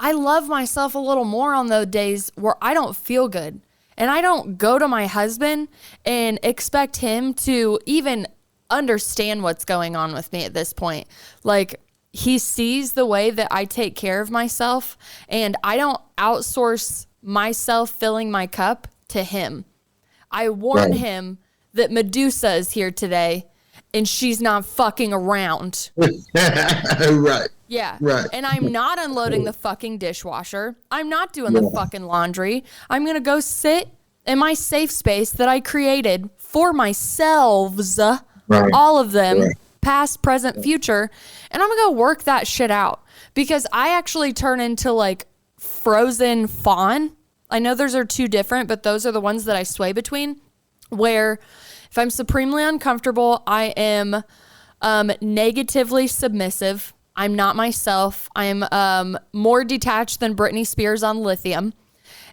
love myself a little more on those days where I don't feel good. And I don't go to my husband and expect him to even understand what's going on with me at this point. Like, he sees the way that I take care of myself, and I don't outsource myself filling my cup to him. I warn him that Medusa is here today and she's not fucking around. Right. Yeah. Right. And I'm not unloading the fucking dishwasher. I'm not doing the fucking laundry. I'm going to go sit in my safe space that I created for myself, all of them, past, present, future. And I'm going to go work that shit out, because I actually turn into, like, frozen fawn. I know those are two different, but those are the ones that I sway between, where if I'm supremely uncomfortable, I am negatively submissive. I'm not myself. I'm more detached than Britney Spears on lithium.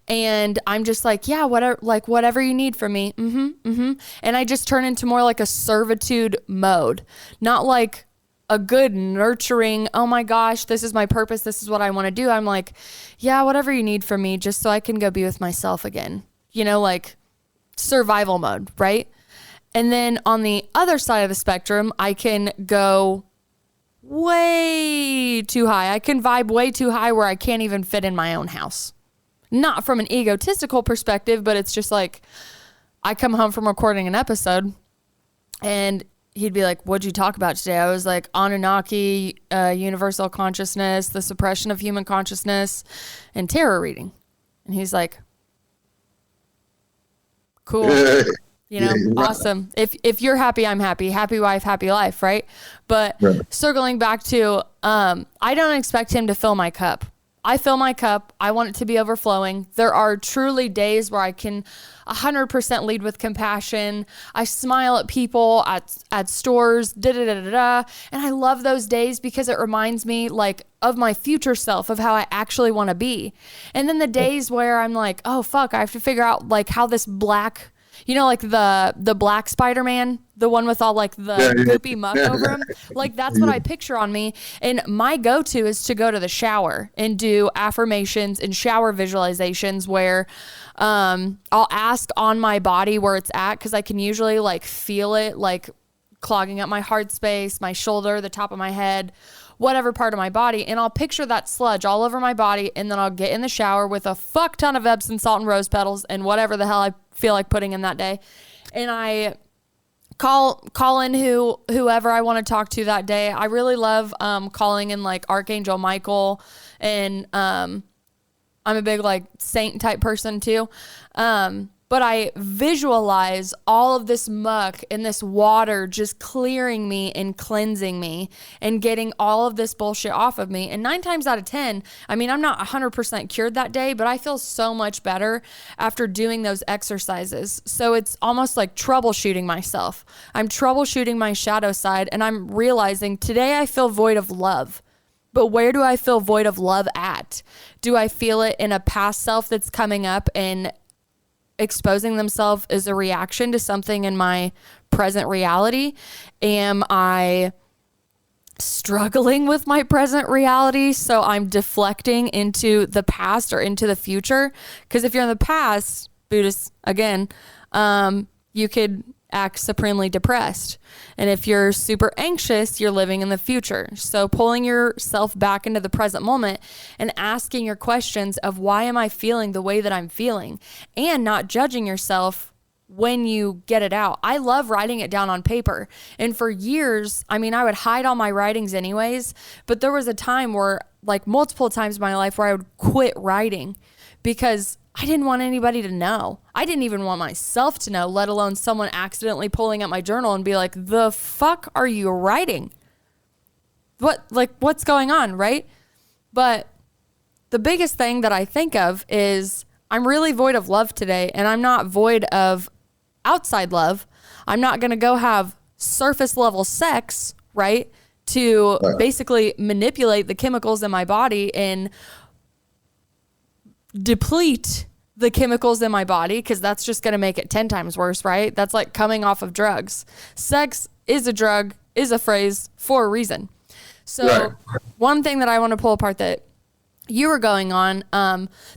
And I'm just like, yeah, whatever you need from me. And I just turn into more like a servitude mode, not like a good nurturing, oh my gosh, this is my purpose, this is what I want to do. I'm like, yeah, whatever you need from me, just so I can go be with myself again. Like survival mode, right? And then on the other side of the spectrum, I can go way too high. I can vibe way too high where I can't even fit in my own house. Not from an egotistical perspective, but it's just like, I come home from recording an episode and he'd be like, what'd you talk about today? I was like, Anunnaki, universal consciousness, the suppression of human consciousness, and tarot reading. And he's like, cool. Awesome. If you're happy, I'm happy. Happy wife, happy life, right? But circling back to, I don't expect him to fill my cup. I fill my cup. I want it to be overflowing. There are truly days where I can 100% lead with compassion. I smile at people at stores, and I love those days because it reminds me, like, of my future self, of how I actually want to be. And then the days where I'm like, oh fuck, I have to figure out, like, how this black You know, like the black Spider-Man, the one with all like the goopy muck over him. Like that's what I picture on me. And my go-to is to go to the shower and do affirmations and shower visualizations where I'll ask on my body where it's at, because I can usually like feel it like clogging up my heart space, my shoulder, the top of my head, whatever part of my body. And I'll picture that sludge all over my body. And then I'll get in the shower with a fuck ton of Epsom salt and rose petals and whatever the hell I feel like putting in that day. And I call in whoever I want to talk to that day. I really love calling in like Archangel Michael, and I'm a big like saint type person too. But I visualize all of this muck and this water just clearing me and cleansing me and getting all of this bullshit off of me. And 9 times out of 10, I mean, I'm not 100% cured that day, but I feel so much better after doing those exercises. So it's almost like troubleshooting myself. I'm troubleshooting my shadow side, and I'm realizing today I feel void of love. But where do I feel void of love at? Do I feel it in a past self that's coming up and exposing themselves as a reaction to something in my present reality? Am I struggling with my present reality, so I'm deflecting into the past or into the future? Because if you're in the past, Buddhist, again, you could act supremely depressed. And if you're super anxious, you're living in the future. So pulling yourself back into the present moment and asking your questions of why am I feeling the way that I'm feeling, and not judging yourself when you get it out. I love writing it down on paper. And for years, I mean, I would hide all my writings anyways, but there was a time where, like multiple times in my life, where I would quit writing because I didn't want anybody to know. I didn't even want myself to know, let alone someone accidentally pulling up my journal and be like, the fuck are you writing? What's going on, right? But the biggest thing that I think of is I'm really void of love today, and I'm not void of outside love. I'm not going to go have surface level sex, right? To basically manipulate the chemicals in my body and deplete the chemicals in my body, because that's just going to make it 10 times worse, right? That's like coming off of drugs. Sex is a drug, is a phrase for a reason. So one thing that I want to pull apart that you were going on,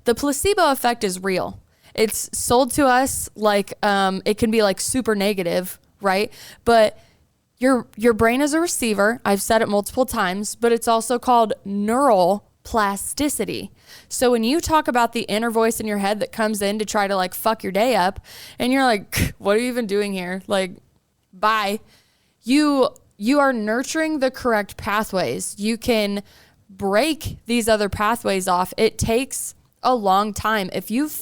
the placebo effect is real. It's sold to us like it can be like super negative, right? But your brain is a receiver. I've said it multiple times, but it's also called neural plasticity. So when you talk about the inner voice in your head that comes in to try to like fuck your day up, and you're like, what are you even doing here? Like, bye. You are nurturing the correct pathways. You can break these other pathways off. It takes a long time. If you've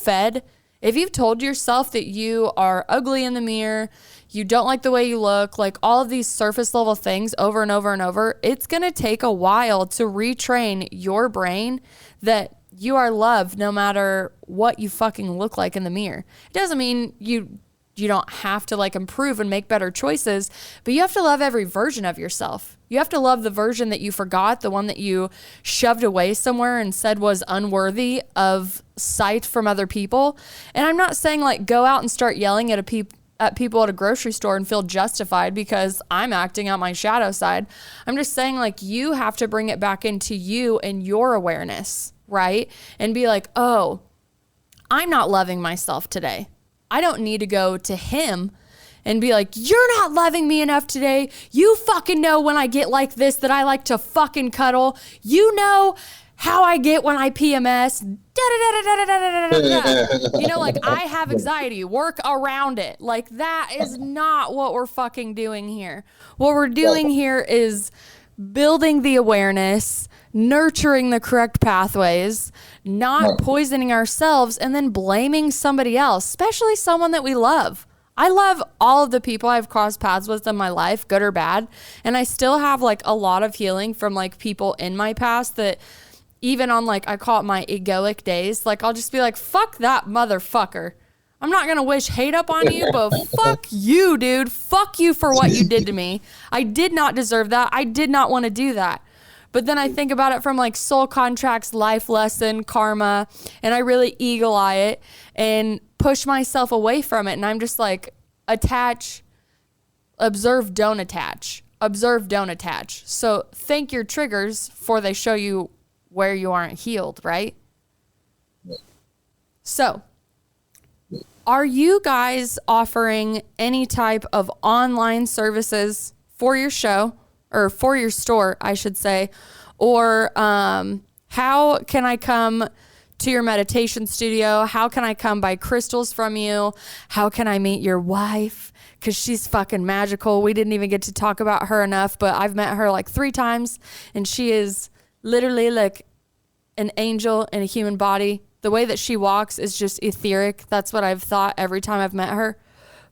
told yourself that you are ugly in the mirror, you don't like the way you look, like all of these surface level things over and over and over, it's going to take a while to retrain your brain that you are loved no matter what you fucking look like in the mirror. It doesn't mean you don't have to like improve and make better choices, but you have to love every version of yourself. You have to love the version that you forgot, the one that you shoved away somewhere and said was unworthy of sight from other people. And I'm not saying like go out and start yelling at people at a grocery store and feel justified because I'm acting out my shadow side. I'm just saying like you have to bring it back into you and your awareness, right? And be like, oh, I'm not loving myself today. I don't need to go to him and be like, you're not loving me enough today. You fucking know when I get like this that I like to fucking cuddle. You know how I get when I PMS. You know, like I have anxiety. Work around it. Like that is not what we're fucking doing here. What we're doing here is building the awareness, nurturing the correct pathways, not poisoning ourselves, and then blaming somebody else, especially someone that we love. I love all of the people I've crossed paths with in my life, good or bad. And I still have like a lot of healing from like people in my past that even on like, I call it my egoic days, like I'll just be like, fuck that motherfucker. I'm not going to wish hate up on you, but fuck you, dude. Fuck you for what you did to me. I did not deserve that. I did not want to do that. But then I think about it from like soul contracts, life lesson, karma, and I really eagle eye it and push myself away from it. And I'm just like, attach, observe, don't attach. Observe, don't attach. So think your triggers before they show you where you aren't healed, right? So are you guys offering any type of online services for your show, or for your store, I should say? Or how can I come to your meditation studio? How can I come buy crystals from you? How can I meet your wife? Because she's fucking magical. We didn't even get to talk about her enough, but I've met her like 3 times, and she is literally like an angel in a human body. The way that she walks is just etheric. That's what I've thought every time I've met her.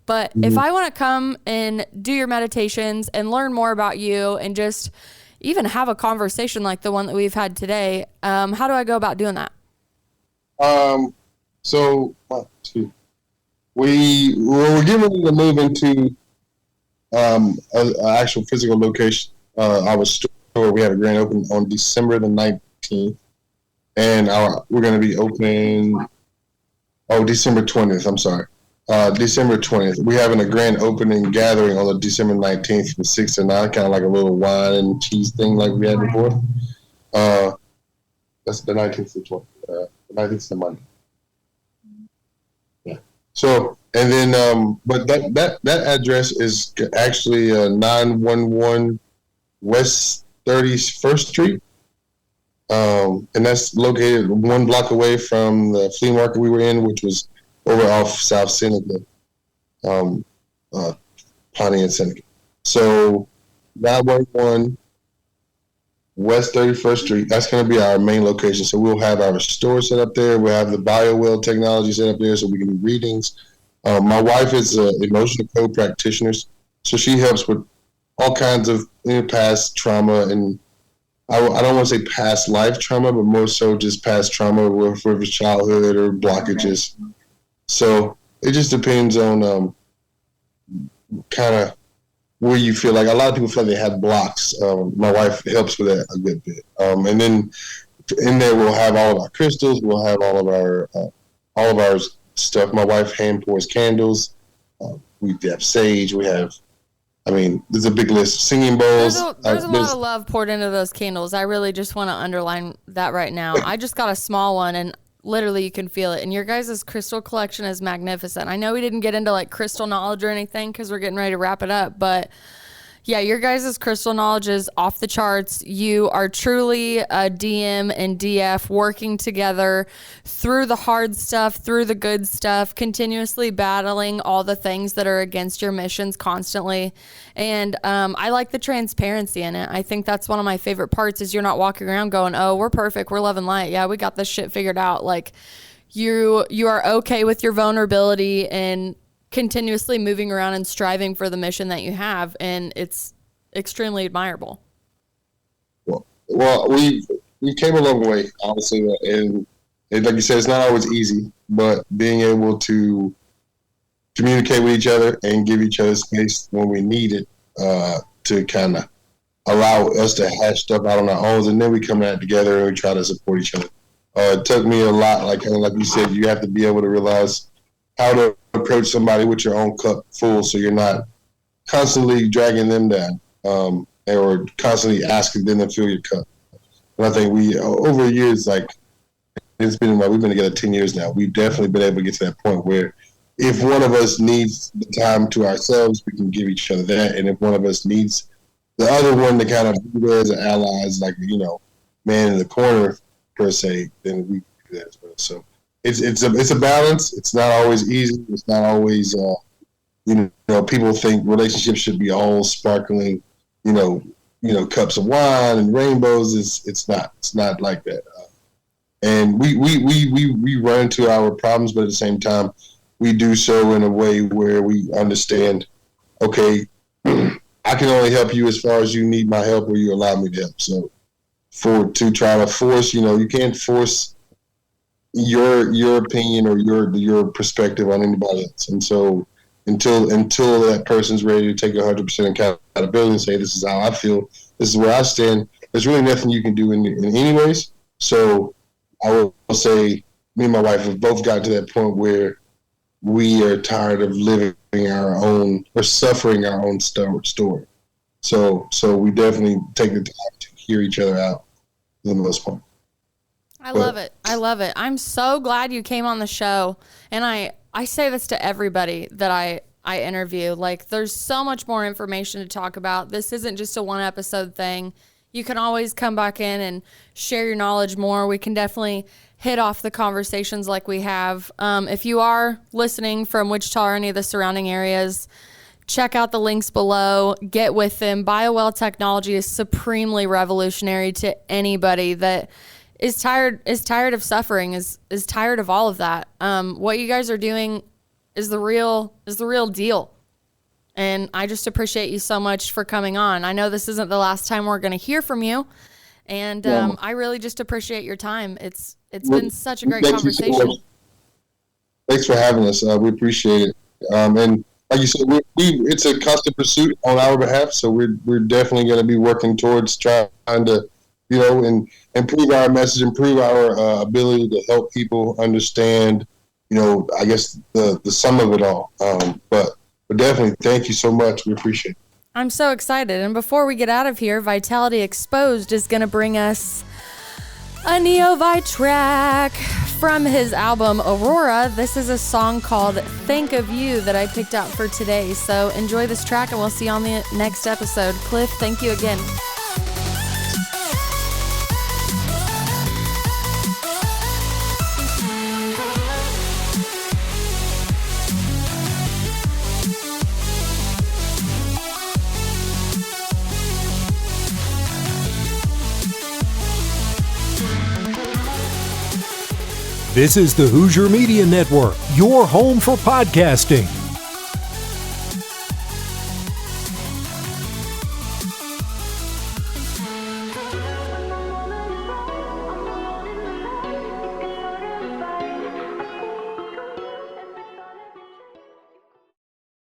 But if I want to come and do your meditations and learn more about you and just even have a conversation like the one that we've had today, how do I go about doing that? So we're getting ready to move into an actual physical location. Our store, we have a grand opening on December the 19th, and we're going to be opening. December 20th. I'm sorry. December 20th. We're having a grand opening gathering on the December 19th from 6 to 9, kind of like a little wine and cheese thing like we had before. That's the 19th to 20th. The 19th is the Monday. Yeah. So, and then, but that address is actually 911 West 31st Street. And that's located 1 block away from the flea market we were in, which was over off South Seneca, Pawnee and Seneca. So 911 West 31st Street, that's going to be our main location. So we'll have our store set up there. We'll have the BioWell technology set up there so we can do readings. My wife is an emotional code practitioner, so she helps with all kinds of past trauma, and I don't want to say past life trauma, but more so just past trauma with childhood or blockages. So it just depends on kind of where you feel like. A lot of people feel like they have blocks. My wife helps with that a good bit. And then in there we'll have all of our crystals. We'll have all of our stuff. My wife hand pours candles. We have sage. We have, there's a big list. Singing bowls. There's a lot of love poured into those candles. I really just want to underline that right now. I just got a small one, and literally you can feel it. And your guys' crystal collection is magnificent. I know we didn't get into like crystal knowledge or anything because we're getting ready to wrap it up, but yeah, your guys' crystal knowledge is off the charts. You are truly a DM and DF working together through the hard stuff, through the good stuff, continuously battling all the things that are against your missions constantly. And I like the transparency in it. I think that's one of my favorite parts is you're not walking around going, oh, we're perfect, we're love and light. Yeah, we got this shit figured out. Like you are okay with your vulnerability and continuously moving around and striving for the mission that you have, and it's extremely admirable. Well, we came a long way, honestly, and like you said, it's not always easy, but being able to communicate with each other and give each other space when we need it to kind of allow us to hash stuff out on our own, and then we come out together and we try to support each other. It took me a lot, like you said, you have to be able to realize how to approach somebody with your own cup full so you're not constantly dragging them down or constantly asking them to fill your cup. And I think we, over the years, like we've been together 10 years now, we've definitely been able to get to that point where if one of us needs the time to ourselves, we can give each other that. And if one of us needs the other one to kind of be there as an ally, as like, man in the corner, per se, then we do that as well. So it's a balance. It's not always easy. It's not always, people think relationships should be all sparkling, cups of wine and rainbows. It's not like that. And we run into our problems, but at the same time, we do so in a way where we understand, okay, I can only help you as far as you need my help or you allow me to help. So to try to force, you can't force your opinion or your perspective on anybody else. And so until that person's ready to take 100% accountability and say, this is how I feel, this is where I stand, there's really nothing you can do in anyways. So I will say, me and my wife have both gotten to that point where we are tired of living our own or suffering our own story. So we definitely take the time to hear each other out for the most part. I love it. I'm so glad you came on the show. And I say this to everybody that I interview. Like, there's so much more information to talk about. This isn't just a one episode thing. You can always come back in and share your knowledge more. We can definitely hit off the conversations like we have. If you are listening from Wichita or any of the surrounding areas, check out the links below. Get with them. BioWell technology is supremely revolutionary to anybody that is tired of suffering, is tired of all of that. What you guys are doing is the real deal. And I just appreciate you so much for coming on. I know this isn't the last time we're going to hear from you. And I really just appreciate your time. It's been such a great conversation. Thanks for having us. We appreciate it. And like you said, it's a constant pursuit on our behalf. So we're definitely going to be working towards trying to, and improve our message, improve our ability to help people understand, I guess the sum of it all. But definitely, thank you so much. We appreciate it. I'm so excited. And before we get out of here, Vitality Exposed is going to bring us a Neovaii track from his album Aurora. This is a song called Think of You that I picked out for today. So enjoy this track and we'll see you on the next episode. Cliff, thank you again. This is the Hoosier Media Network, your home for podcasting.